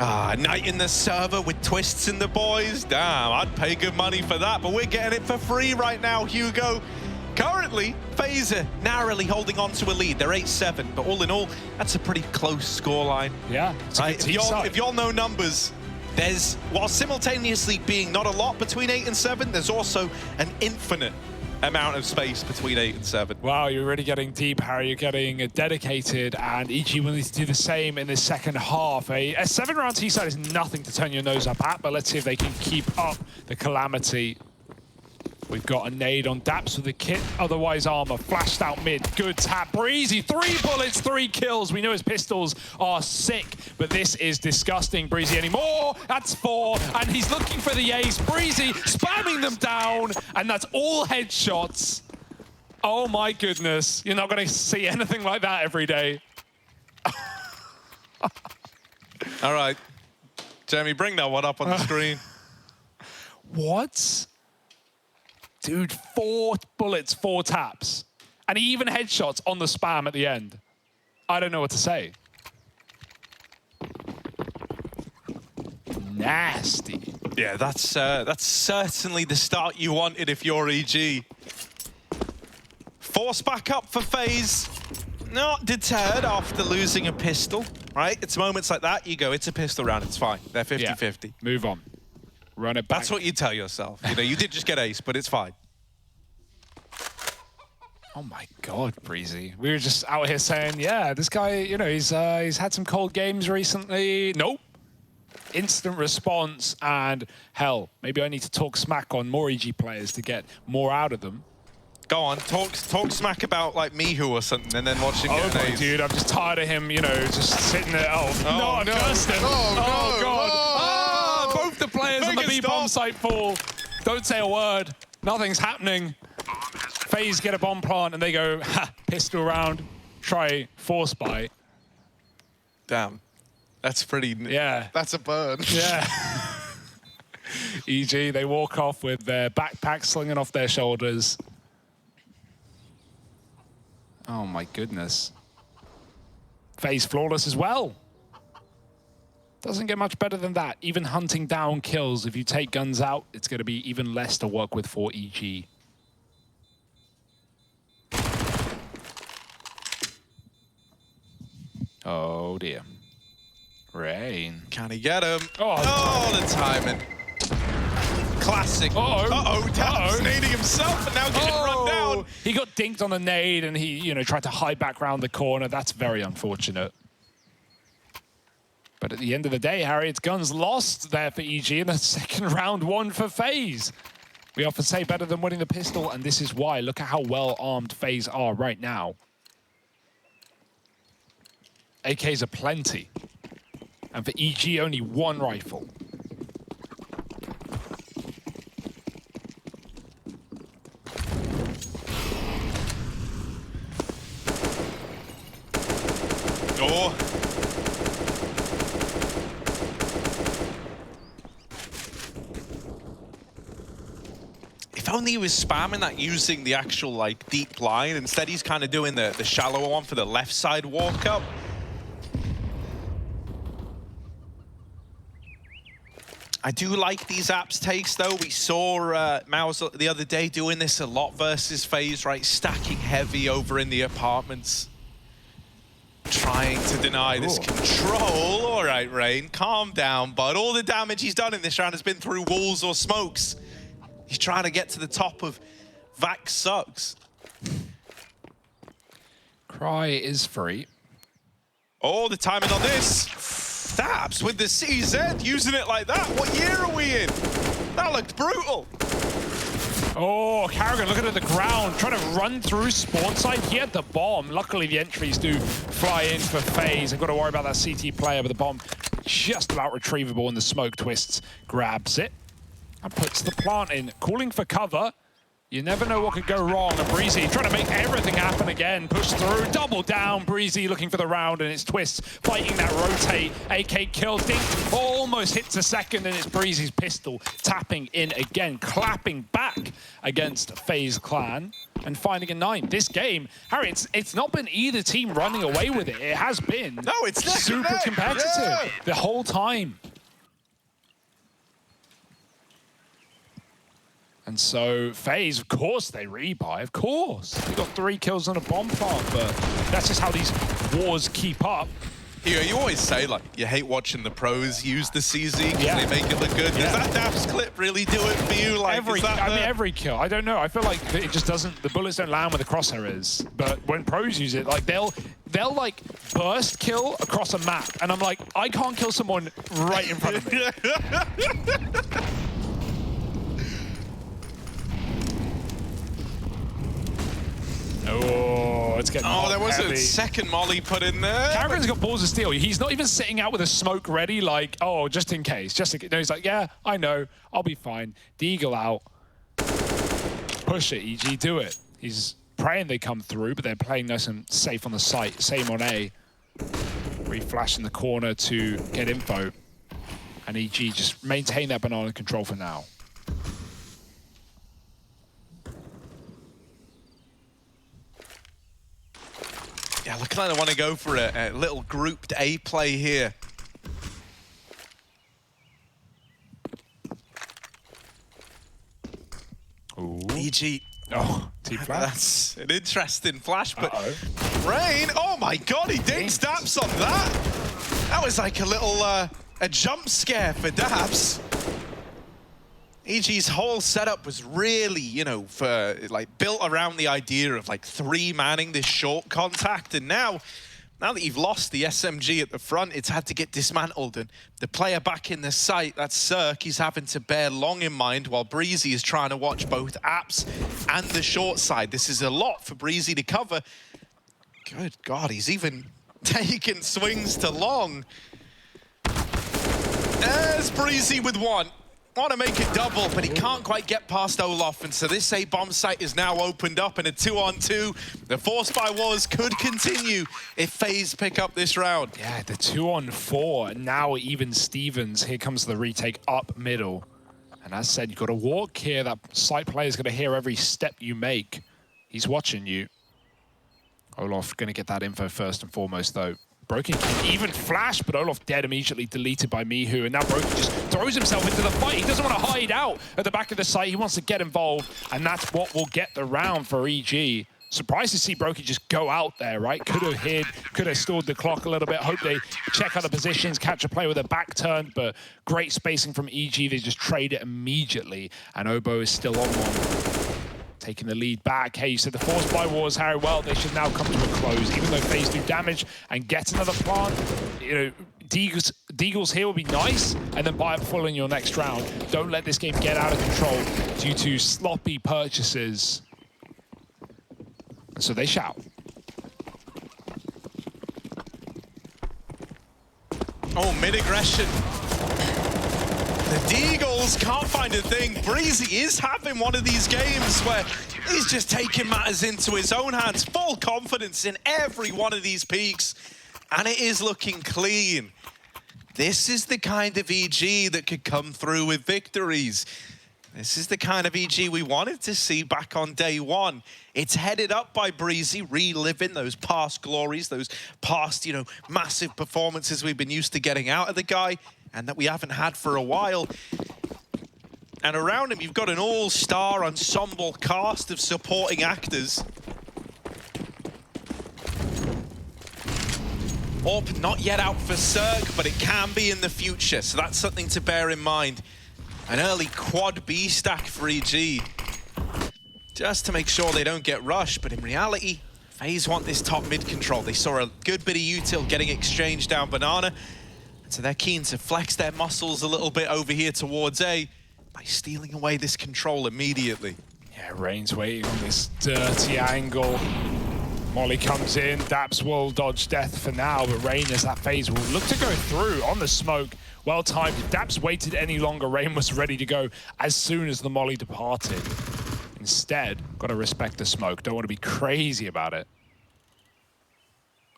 Ah, night in the server with twists in the boys. Damn, I'd pay good money for that, but we're getting it for free right now, Hugo. Currently, FaZe are narrowly holding on to a lead. They're 8-7, but all in all, that's a pretty close scoreline. Yeah, right? If y'all know numbers, there's, while simultaneously being not a lot between 8 and 7, there's also an infinite amount of space between 8 and 7. Wow, you're really getting deep, Harry. You're getting dedicated, and EG will need to do the same in the second half. A 7-round T-side is nothing to turn your nose up at, but let's see if they can keep up the calamity. We've got a nade on Daps with the kit, otherwise armor, flashed out mid, good tap, Breezy, 3 bullets, 3 kills. We know his pistols are sick, but this is disgusting. Breezy anymore, that's 4, and he's looking for the ace. Breezy spamming them down, and that's all headshots. Oh my goodness, you're not gonna see anything like that every day. All right, Jeremy, bring that one up on the screen. What? Dude, 4 bullets, 4 taps. And even headshots on the spam at the end. I don't know what to say. Nasty. Yeah, that's certainly the start you wanted if you're EG. Force back up for FaZe. Not deterred after losing a pistol, right? It's moments like that, you go, it's a pistol round, it's fine. They're 50-50. Yeah, move on. Run it back. That's what you tell yourself. You know, you did just get ace, but it's fine. Oh my God, Breezy. We were just out here saying, yeah, this guy, you know, he's had some cold games recently. Nope. Instant response, and hell, maybe I need to talk smack on more EG players to get more out of them. Go on, talk smack about like Mihu or something, and then watch him get an ace. Dude, I'm just tired of him, you know, just sitting there. Oh no, Kirsten. Oh God. Ah, both the players on the B-bomb site fall. Don't say a word. Nothing's happening. FaZe get a bomb plant, and they go, ha, pistol round, try force buy. Damn. That's pretty... Yeah. That's a burn. Yeah. EG, they walk off with their backpack slinging off their shoulders. Oh my goodness. FaZe flawless as well. Doesn't get much better than that. Even hunting down kills, if you take guns out, it's going to be even less to work with for EG. Oh dear. Rain. Can he get him? Oh, the timing. Classic. Daps nading himself and now getting run down. He got dinked on the nade and he, you know, tried to hide back around the corner. That's very unfortunate. But at the end of the day, Harry, it's guns lost there for EG in the second round, 1 for FaZe. We often say better than winning the pistol, and this is why. Look at how well armed FaZe are right now. AKs are plenty. And for EG, only 1 rifle. Oh. If only he was spamming that using the actual like deep line. Instead, he's kind of doing the shallower one for the left side walk up. I do like these apps takes though. We saw Mouse the other day doing this a lot versus FaZe, right? Stacking heavy over in the apartments. Trying to deny this control. All right, Rain, calm down, bud. All the damage he's done in this round has been through walls or smokes. He's trying to get to the top of Vax sucks. Cry is free. Oh, the timing on this. Daps with the CZ, using it like that. What year are we in? That looked brutal. Oh, Carrigan looking at the ground, trying to run through spawn site. He had the bomb. Luckily, the entries do fly in for FaZe. I've got to worry about that CT player, but the bomb just about retrievable, and the smoke twists grabs it and puts the plant in. Calling for cover. You never know what could go wrong. And Breezy trying to make everything happen again. Push through, double down. Breezy looking for the round, and it's Twist fighting that rotate. AK kills. Dink almost hits a second, and it's Breezy's pistol tapping in again, clapping back against FaZe Clan and finding a 9. This game, Harry, it's not been either team running away with it. It has been super competitive the whole time. And so FaZe, of course they rebuy, of course. They got 3 kills on a bomb plant, but that's just how these wars keep up. You always say, like, you hate watching the pros use the CZ because they make it look good. Does that Daps clip really do it for you? Like, every kill. I don't know. I feel like it just doesn't, the bullets don't land where the crosshair is. But when pros use it, like, they'll like burst kill across a map. And I'm like, I can't kill someone right in front of me. Oh, it's getting there was a second molly put in there. Cameron's got balls of steel. He's not even sitting out with a smoke ready, like, oh, just in case. Just in case. No, he's like, yeah, I know. I'll be fine. Deagle out. Push it, EG. Do it. He's praying they come through, but they're playing nice and safe on the site. Same on A. Reflash in the corner to get info. And EG just maintain that banana control for now. Yeah, look like they want to go for a little grouped A play here. Ooh. EG. Oh, T-flash. That's an interesting flash, but Rain, oh my god, he dinks Daps on that. That was like a little a jump scare for Daps. EG's whole setup was really, you know, for like built around the idea of like 3-manning this short contact, and now that you've lost the SMG at the front, it's had to get dismantled, and the player back in the site, that's Cirque, he's having to bear long in mind while Breezy is trying to watch both apps and the short side. This is a lot for Breezy to cover. Good God, he's even taking swings to long. There's Breezy with 1. Want to make it double, but he can't quite get past Olof, and so this A bomb site is now opened up in a 2-on-2. The force by wars could continue if FaZe pick up this round. Yeah, the 2-on-4. Now even Stevens. Here comes the retake up middle. And as said, you've got to walk here. That site player is going to hear every step you make. He's watching you. Olof going to get that info first and foremost, though. Broken can even flash, but Olof dead immediately, deleted by Mihu, and now Broken just throws himself into the fight. He doesn't want to hide out at the back of the site. He wants to get involved, and that's what will get the round for EG. Surprised to see Broken just go out there, right? Could have hid, could have stalled the clock a little bit. Hope they check other positions, catch a play with a back turned, but great spacing from EG. They just trade it immediately, and Obo is still on one. Taking the lead back. Hey, you said the force by wars, Harry. Well, they should now come to a close, even though FaZe do damage and get another plant. You know, Deagles here will be nice, and then buy up full in your next round. Don't let this game get out of control due to sloppy purchases. And so they shout. Oh, mid-aggression. The Deagles can't find a thing. Breezy is having one of these games where he's just taking matters into his own hands. Full confidence in every one of these peaks. And it is looking clean. This is the kind of EG that could come through with victories. This is the kind of EG we wanted to see back on day one. It's headed up by Breezy, reliving those past glories, those past, you know, massive performances we've been used to getting out of the guy, and that we haven't had for a while. And around him, you've got an all-star ensemble cast of supporting actors. AWP not yet out for Cirque, but it can be in the future, so that's something to bear in mind. An early quad B stack for EG, just to make sure they don't get rushed, but in reality, FaZe want this top mid control. They saw a good bit of util getting exchanged down Banana, so they're keen to flex their muscles a little bit over here towards A by stealing away this control immediately. Yeah, Rain's waiting on this dirty angle. Molly comes in, Daps will dodge death for now, but Rain, as that FaZe will look to go through on the smoke. Well timed. If Daps waited any longer, Rain was ready to go as soon as the Molly departed. instead. Got to respect the smoke. Don't want to be crazy about it.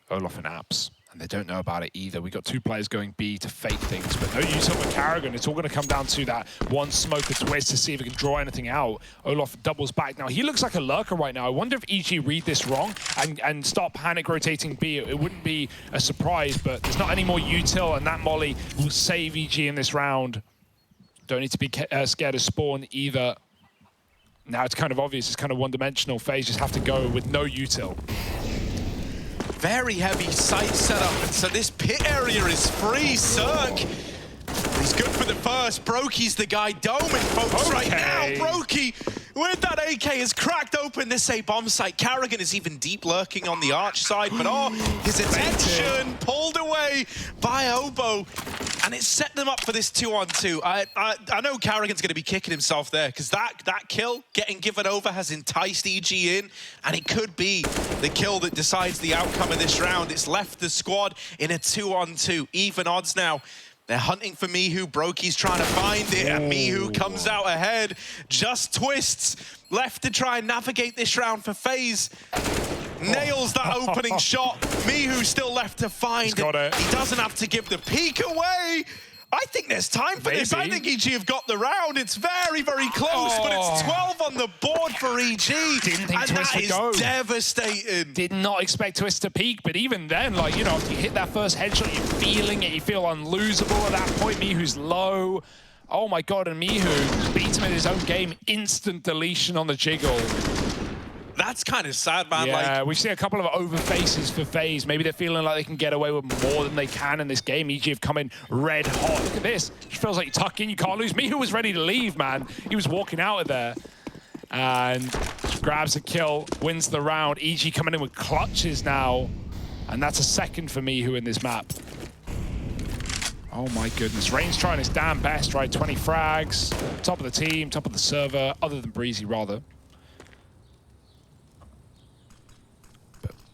Olaf and Apps. And they don't know about it either. We got 2 players going B to fake things, but no use of Carrigan. It's all going to come down to that one smoke or twist to see if he can draw anything out. Olaf doubles back. Now, he looks like a lurker right now. I wonder if EG read this wrong and start panic rotating B. It wouldn't be a surprise, but there's not any more util, and that molly will save EG in this round. Don't need to be scared of spawn either. Now it's kind of obvious. It's kind of one-dimensional. FaZe just have to go with no util. Very heavy site setup, and so this pit area is free. Cirque, he's good for the first. Brokey's the guy doming folks right now. Brokey, with that AK, has cracked open this A bomb site. Carrigan is even deep lurking on the arch side, but his attention pulled away by Obo, and it set them up for this 2-on-2. I know Carrigan's going to be kicking himself there, because that kill getting given over has enticed EG in, and it could be the kill that decides the outcome of this round. It's left the squad in a 2-on-2. Even odds now. They're hunting for Mihu. Brokey's trying to find it, and Mihu comes out ahead. Just twists left to try and navigate this round for FaZe. Nails that opening shot. Mihu still left to find it. He doesn't have to give the peek away. I think there's time for this. I think EG have got the round. It's very, very close, but it's 12 on the board for EG. Didn't think Twist would go. Devastating. Did not expect Twist to peak, but even then, like, you know, if you hit that first headshot, you're feeling it. You feel unlosable at that point. Mihu's low. Oh my God, and Mihu beats him in his own game. Instant deletion on the jiggle. That's kind of sad, man. Yeah, like, we've seen a couple of over faces for FaZe. Maybe they're feeling like they can get away with more than they can in this game. EG have come in red hot. Look at this. It feels like you tuck in, you can't lose. Mihu was ready to leave, man. He was walking out of there. And grabs a kill, wins the round. EG coming in with clutches now. And that's a second for Mihu in this map. Oh my goodness. Rain's trying his damn best, right? 20 frags. Top of the team, top of the server, other than Breezy, rather.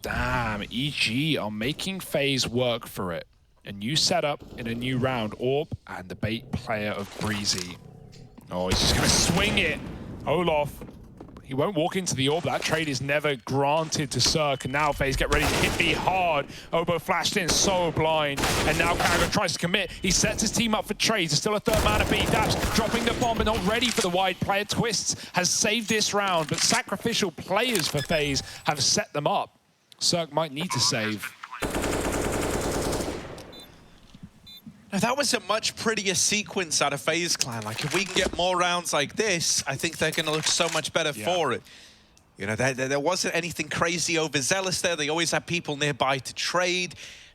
Damn, EG are making FaZe work for it. A new setup in a new round. Orb and the bait player of Breezy. Oh, he's just going to swing it. Olaf, he won't walk into the orb. That trade is never granted to Cirque. And now FaZe get ready to hit B hard. Obo flashed in, so blind. And now Carrigan tries to commit. He sets his team up for trades. There's still a third man at B. Daps dropping the bomb, but not ready for the wide player. Twists has saved this round, but sacrificial players for FaZe have set them up. Cirque might need to save. Now, that was a much prettier sequence out of FaZe Clan. Like, if we can get more rounds like this, I think they're going to look so much better for it. You know, there wasn't anything crazy overzealous there. They always had people nearby to trade.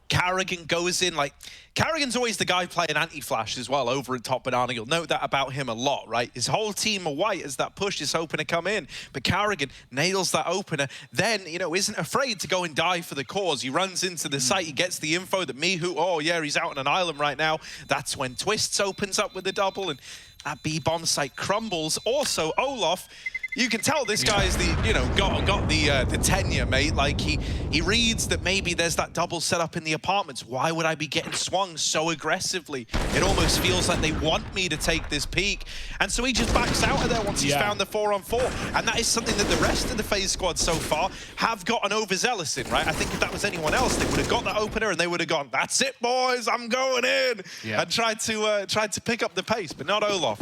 Carrigan goes in, like, Carrigan's always the guy playing anti-flash as well over at top banana. You'll note that about him a lot, right? His whole team are white as that push is opener come in, but Carrigan nails that opener, then, you know, isn't afraid to go and die for the cause. He runs into the site, he gets the info that Mihu, oh yeah, he's out on an island right now. That's when Twists opens up with the double, and that B-bomb site crumbles. Also, Olaf, you can tell this guy's the, you know, got the tenure, mate. Like, he reads that maybe there's that double setup in the apartments. Why would I be getting swung so aggressively? It almost feels like they want me to take this peak. And so he just backs out of there once he's found the 4-on-4. And that is something that the rest of the FaZe squad so far have gotten overzealous in, right? I think if that was anyone else, they would have got that opener and they would have gone, that's it, boys, I'm going in. And tried to pick up the pace, but not Olaf.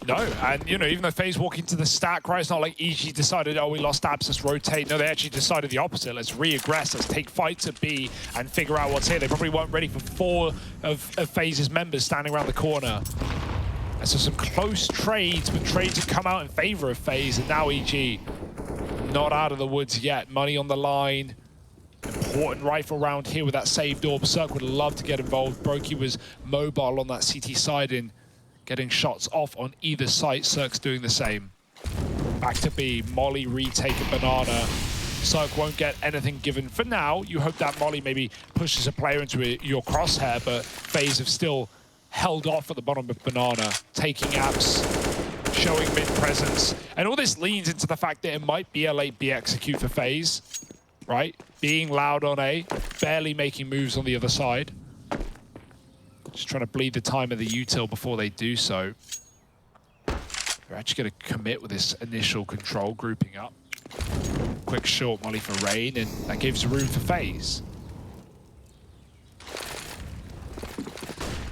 No, and you know, even though FaZe walk into the stack, right, it's not like EG decided, oh, we lost abs, let's rotate. No, they actually decided the opposite. Let's re-aggress, let's take fights at B and figure out what's here. They probably weren't ready for 4 of FaZe's members standing around the corner. And so some close trades, but trades have come out in favor of FaZe, and now EG not out of the woods yet. Money on the line. Important rifle round here with that saved orb. Cirque would love to get involved. Brokey was mobile on that CT side in getting shots off on either site. Cirque's doing the same. Back to B. Molly retake a banana. Cirque won't get anything given for now. You hope that Molly maybe pushes a player into your crosshair, but FaZe have still held off at the bottom of banana, taking apps, showing mid presence. And all this leans into the fact that it might be a late B execute for FaZe, right? Being loud on A, barely making moves on the other side. Just trying to bleed the time of the util before they do so. They're actually going to commit with this initial control grouping up. Quick short molly for Rain, and that gives room for FaZe.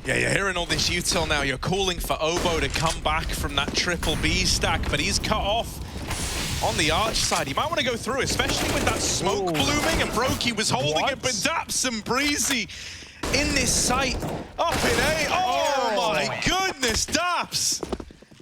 Yeah, you're hearing all this util now. You're calling for Obo to come back from that triple B stack, but he's cut off on the arch side. He might want to go through, especially with that smoke blooming, and Brokey was holding it, but Daps and Breezy in this site up in A. Oh my goodness, Daps!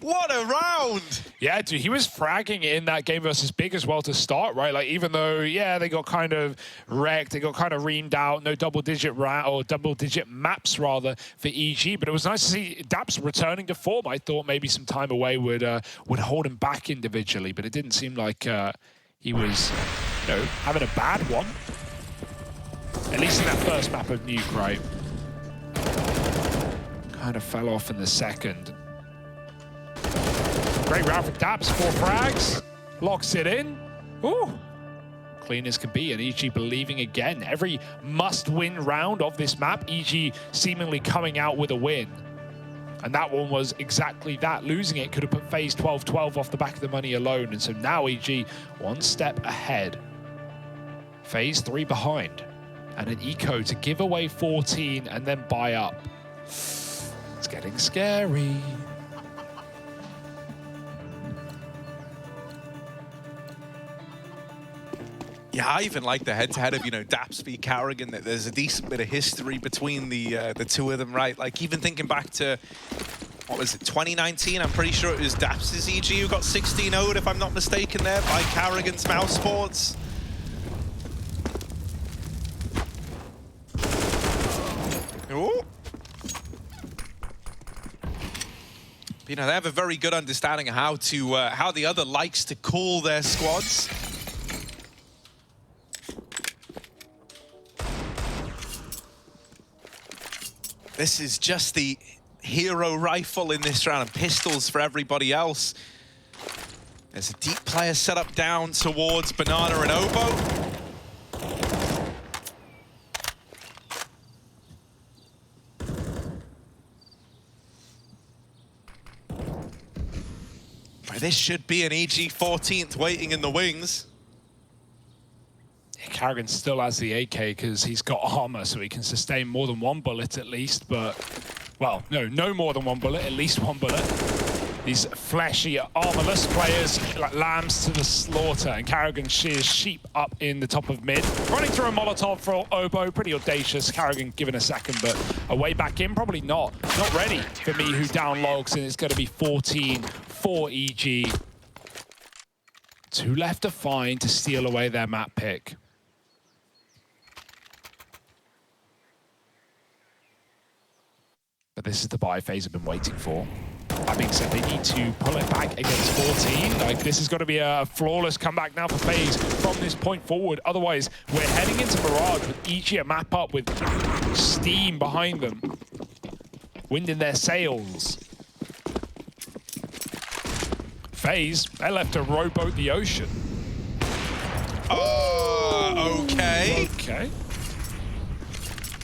What a round! Yeah, dude, he was fragging in that game versus Big as well to start, right? Like, even though, yeah, they got kind of wrecked, they got kind of reamed out, no double-digit double-digit maps, rather, for EG, but it was nice to see Daps returning to form. I thought maybe some time away would hold him back individually, but it didn't seem like he was, you know, having a bad one. At least in that first map of Nuke, right? Kind of fell off in the second. Great round for Daps, 4 frags, locks it in. Ooh, clean as can be, and EG believing again. Every must-win round of this map, EG seemingly coming out with a win. And that one was exactly that. Losing it could have put FaZe 12-12 off the back of the money alone, and so now EG 1 step ahead. FaZe 3 behind, and an eco to give away 14 and then buy up. It's getting scary. Yeah, I even like the head-to-head of, you know, Daps v Carrigan, that there's a decent bit of history between the two of them, right? Like, even thinking back to, what was it, 2019? I'm pretty sure it was Daps' EG who got 16-0'd, if I'm not mistaken, there, by Carrigan's Mouse Sports. Ooh. You know, they have a very good understanding of how the other likes to call their squads. This is just the hero rifle in this round, and pistols for everybody else. There's a deep player set up down towards Banana and Obo. But this should be an EG 14th waiting in the wings. Carrigan still has the AK because he's got armor, so he can sustain more than 1 bullet at least, but, well, no more than 1 bullet, at least 1 bullet. These fleshy, armorless players, like lambs to the slaughter, and Carrigan shears sheep up in the top of mid. Running through a Molotov for Obo, pretty audacious. Carrigan given a second, but a way back in, probably not. Not ready for me, who down logs, and it's going to be 14 for EG. 2 left to find to steal away their map pick. But this is the buy FaZe have been waiting for. That being said, they need to pull it back against 14. Like, this is going to be a flawless comeback now for FaZe from this point forward. Otherwise, we're heading into Mirage with EG a map up with steam behind them. Wind in their sails. FaZe, they're left to rowboat the ocean. Okay. Okay.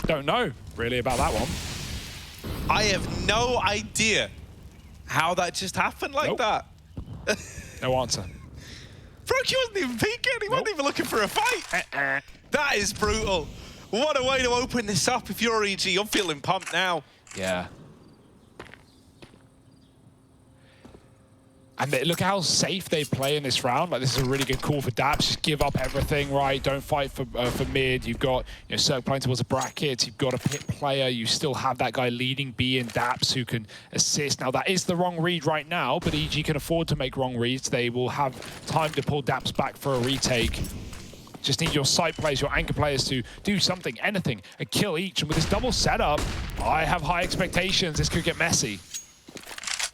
Don't know, really, about that one. I have no idea how that just happened like that. No answer. Brokey wasn't even peeking. He wasn't even looking for a fight. That is brutal. What a way to open this up if you're EG. You're feeling pumped now. Yeah. And look how safe they play in this round. Like, this is a really good call for Daps. Just give up everything, right? Don't fight for mid. You've got, you know, Cirque playing towards a bracket. You've got a pit player. You still have that guy leading B in Daps who can assist. Now, that is the wrong read right now, but EG can afford to make wrong reads. They will have time to pull Daps back for a retake. Just need your side players, your anchor players to do something, anything, and kill each. And with this double setup, I have high expectations. This could get messy.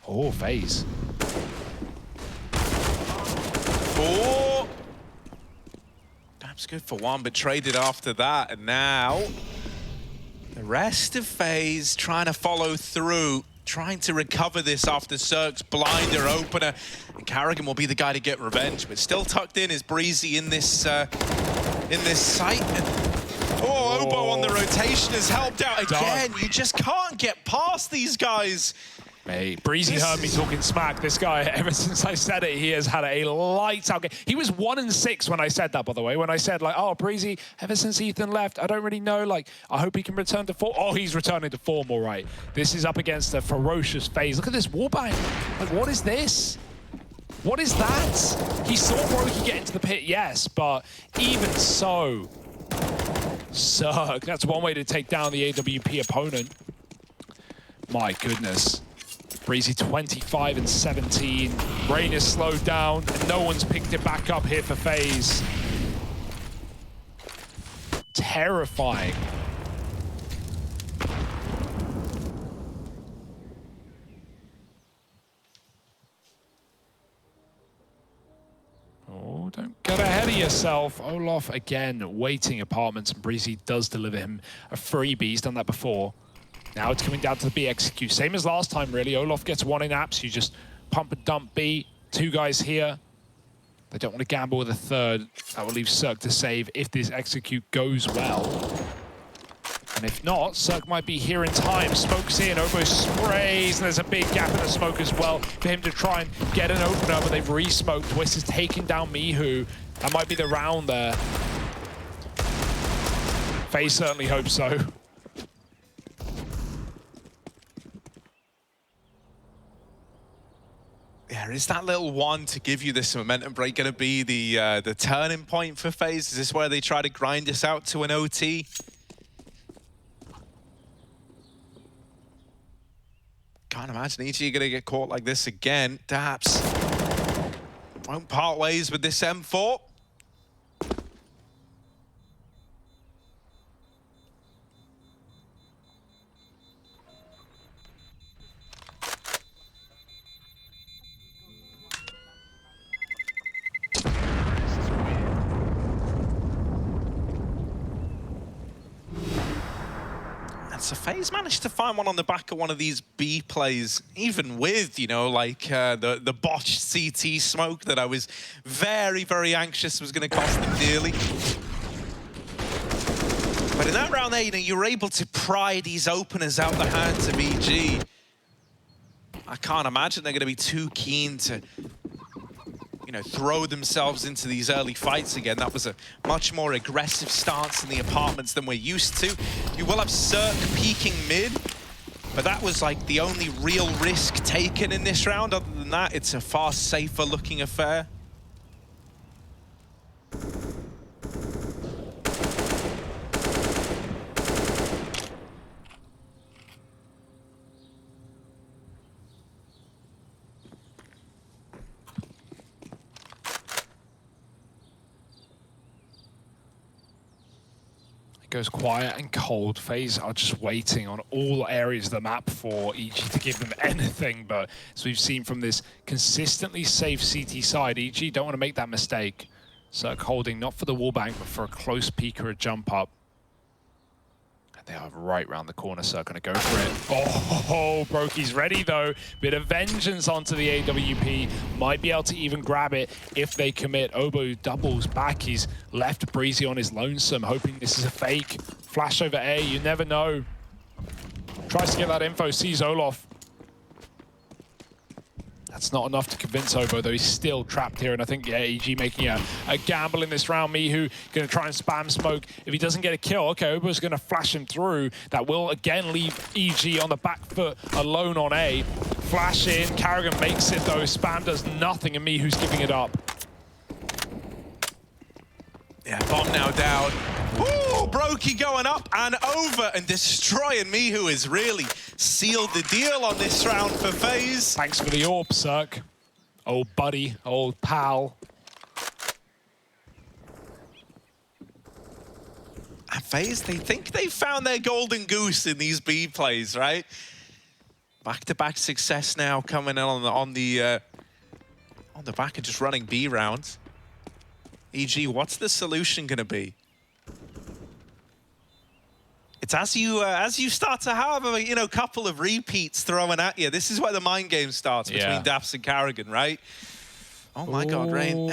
Oh, FaZe. Oh, Daps good for 1, but traded after that. And now the rest of FaZe trying to follow through, trying to recover this after Cirque's blinder opener. And Carrigan will be the guy to get revenge, but still tucked in is Breezy in this site. And, Obo on the rotation has helped out again. You just can't get past these guys. Hey, Breezy heard me talking smack. This guy, ever since I said it, he has had a lights out game. He was 1-6 when I said that, by the way. When I said, like, oh, Breezy, ever since Ethan left, I don't really know. Like, I hope he can return to form. Oh, he's returning to form, all right. This is up against a ferocious FaZe. Look at this wallbang. Like, what is this? What is that? He saw Brokey get into the pit, yes, but even so, Zerg. That's one way to take down the AWP opponent. My goodness. Breezy 25 and 17. Rain is slowed down, and no one's picked it back up here for FaZe. Terrifying. Oh, don't get ahead of yourself. Olaf again waiting apartments, and Breezy does deliver him a freebie. He's done that before. Now it's coming down to the B execute. Same as last time, really. Olaf gets one in apps. You just pump and dump B. Two guys here. They don't want to gamble with a third. That will leave Cirque to save if this execute goes well. And if not, Cirque might be here in time. Smoke's in, Oboe sprays, and there's a big gap in the smoke as well for him to try and get an opener, but they've re-smoked. Twist is taking down Mihu. That might be the round there. FaZe certainly hopes so. Yeah, is that little one to give you this momentum break going to be the turning point for FaZe? Is this where they try to grind this out to an OT? Can't imagine EG going to get caught like this again. Daps won't part ways with this M4. So FaZe managed to find one on the back of one of these B plays, even with, you know, like the botched CT smoke that I was very, very anxious was going to cost them dearly. But in that round there, you know, you were able to pry these openers out the hands of EG. I can't imagine they're going to be too keen to, you know, throw themselves into these early fights again. That was a much more aggressive stance in the apartments than we're used to. You will have Cirque peeking mid, but that was like the only real risk taken in this round. Other than that, it's a far safer looking affair. Goes quiet and cold. FaZe are just waiting on all areas of the map for EG to give them anything, but as we've seen from this consistently safe CT side, EG don't want to make that mistake. Cirque holding not for the wallbang, but for a close peek or a jump up. And they are right round the corner, Cirque gonna go for it. Oh, Brokey's ready though. Bit of vengeance onto the AWP. Might be able to even grab it if they commit. Oboe doubles back. He's left Breezy on his lonesome, hoping this is a fake. Flash over A, you never know. Tries to get that info, sees Olaf. That's not enough to convince Oboe, though he's still trapped here. And I think, yeah, EG making a gamble in this round. Mihu going to try and spam smoke. If he doesn't get a kill, okay, Oboe's going to flash him through. That will, again, leave EG on the back foot alone on A. Flash in, Carrigan makes it, though. Spam does nothing, and Mihu's giving it up. Yeah, bomb now down. Ooh, Brokey going up and over and destroying Mihu has really sealed the deal on this round for FaZe. Thanks for the orb, Cirque. Old buddy, old pal. And FaZe, they think they found their golden goose in these B plays, right? Back-to-back success now coming in on the back of just running B rounds. EG, what's the solution going to be? It's as you start to have a couple of repeats thrown at you. This is where the mind game starts between Daps and Carrigan, right? Oh my God, Rain.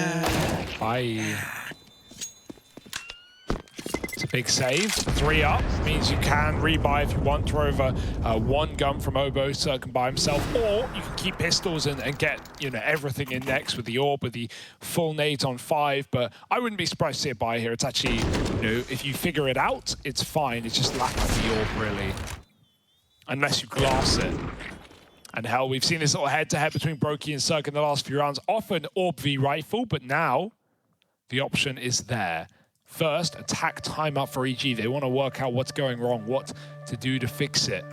Bye. It's a big save. 3 up means you can rebuy if you want, throw over 1 gun from Obo so it can buy himself, or you can keep pistols and get, you know, everything in next with the orb, with the full nades on 5. But I wouldn't be surprised to see a buy here. It's actually, you know, if you figure it out, it's fine. It's just lack of the orb, really. Unless you glass it. And hell, we've seen this little head-to-head between Brokey and Cirque in the last few rounds. Often Orb v Rifle, but now the option is there. First, attack timeout for EG. They want to work out what's going wrong, what to do to fix it.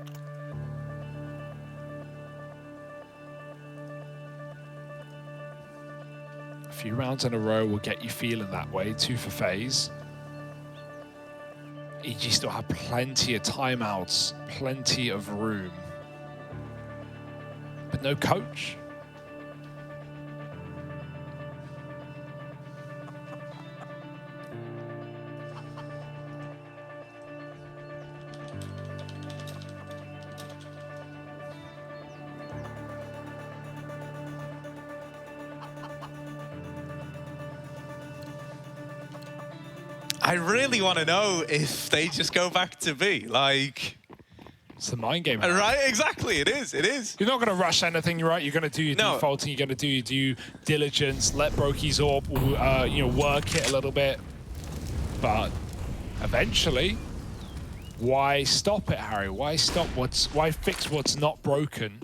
A few rounds in a row will get you feeling that way. 2 for FaZe. EG still have plenty of timeouts, plenty of room. But no coach. I really want to know if they just go back to B. Like, it's the mind game. Right, exactly. It is. It is. You're not going to rush anything, you're right. You're going to do your defaulting. You're going to do your due diligence. Let Brokey's orb, you know, work it a little bit. But eventually, why stop it, Harry? Why stop why fix what's not broken?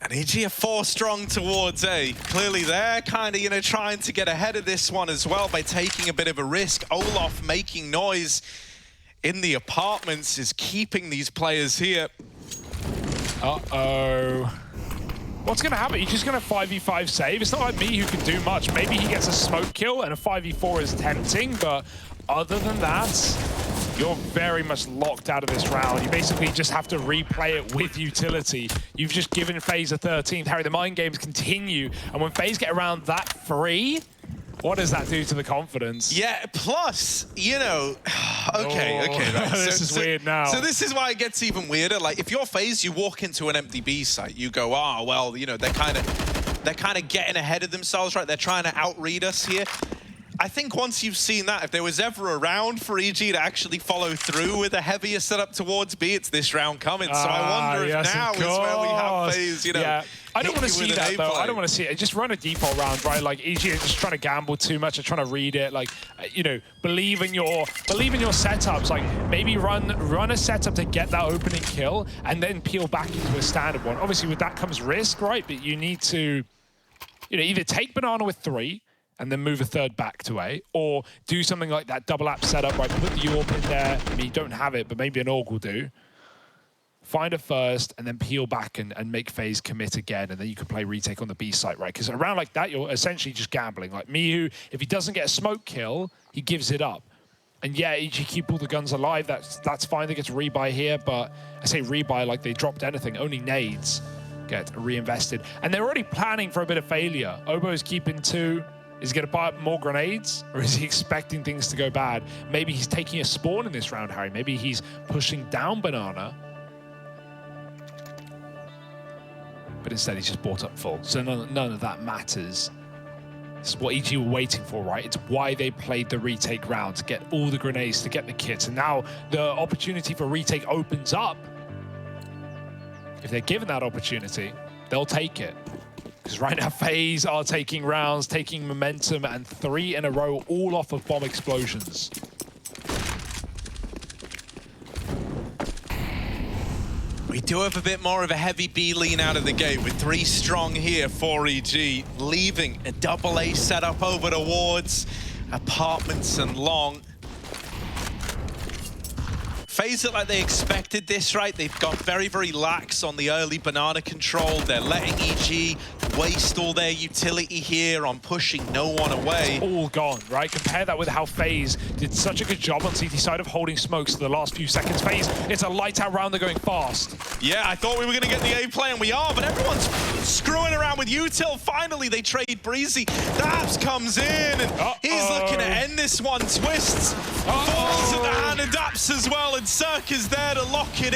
And EG are 4 strong towards A. Clearly they're kind of, you know, trying to get ahead of this one as well by taking a bit of a risk. Olaf making noise in the apartments is keeping these players here. Uh-oh. What's going to happen? He's just going to 5v5 save. It's not like me who can do much. Maybe he gets a smoke kill and a 5v4 is tempting, but other than that, you're very much locked out of this round. You basically just have to replay it with utility. You've just given FaZe a 13th. Harry, the mind games continue. And when FaZe get around that 3, what does that do to the confidence? Yeah, plus, you know, okay. Right. This is weird now. So this is why it gets even weirder. Like, if you're FaZe, you walk into an empty B site, you go, oh, well, you know, they're kind of getting ahead of themselves, right? They're trying to outread us here. I think once you've seen that, if there was ever a round for EG to actually follow through with a heavier setup towards B, it's this round coming. So I wonder if now is where we have FaZe, you know. Yeah. I don't want to see that, though. I don't want to see it. Just run a default round, right? Like, EG is just trying to gamble too much. They're trying to read it. Like, you know, believe in your setups. Like, maybe run a setup to get that opening kill and then peel back into a standard one. Obviously, with that comes risk, right? But you need to, you know, either take Banana with 3 and then move a 3rd back to A, or do something like that double app setup, right? Put the AWP in there. I mean, you don't have it, but maybe an AUG will do. Find a first, and then peel back and make FaZe commit again, and then you can play retake on the B site, right? Because around like that, you're essentially just gambling. Like Mihu, if he doesn't get a smoke kill, he gives it up. And yeah, EG keep all the guns alive. That's fine. They get to rebuy here, but I say rebuy like they dropped anything. Only nades get reinvested. And they're already planning for a bit of failure. Obo is keeping 2. Is he going to buy up more grenades, or is he expecting things to go bad? Maybe he's taking a spawn in this round, Harry. Maybe he's pushing down Banana. But instead, he's just bought up full. So none of that matters. This is what EG were waiting for, right? It's why they played the retake round, to get all the grenades, to get the kits. And now the opportunity for retake opens up. If they're given that opportunity, they'll take it. Because right now, FaZe are taking rounds, taking momentum, and 3 in a row, all off of bomb explosions. We do have a bit more of a heavy B lean out of the gate with 3 strong here for EG, leaving a double A setup over towards apartments and long. FaZe look like they expected this, right? They've got very, very lax on the early banana control. They're letting EG waste all their utility here on pushing no one away. All gone, right? Compare that with how FaZe did such a good job on CT side of holding smokes for the last few seconds. FaZe, it's a light out round, they're going fast. Yeah, I thought we were gonna get the A play, and we are, but everyone's screwing around with util. Finally, they trade Breezy. Dabs comes in, and he's looking to end this one. Twists falls at the hand of Daps as well, and Cirque is there to lock it in.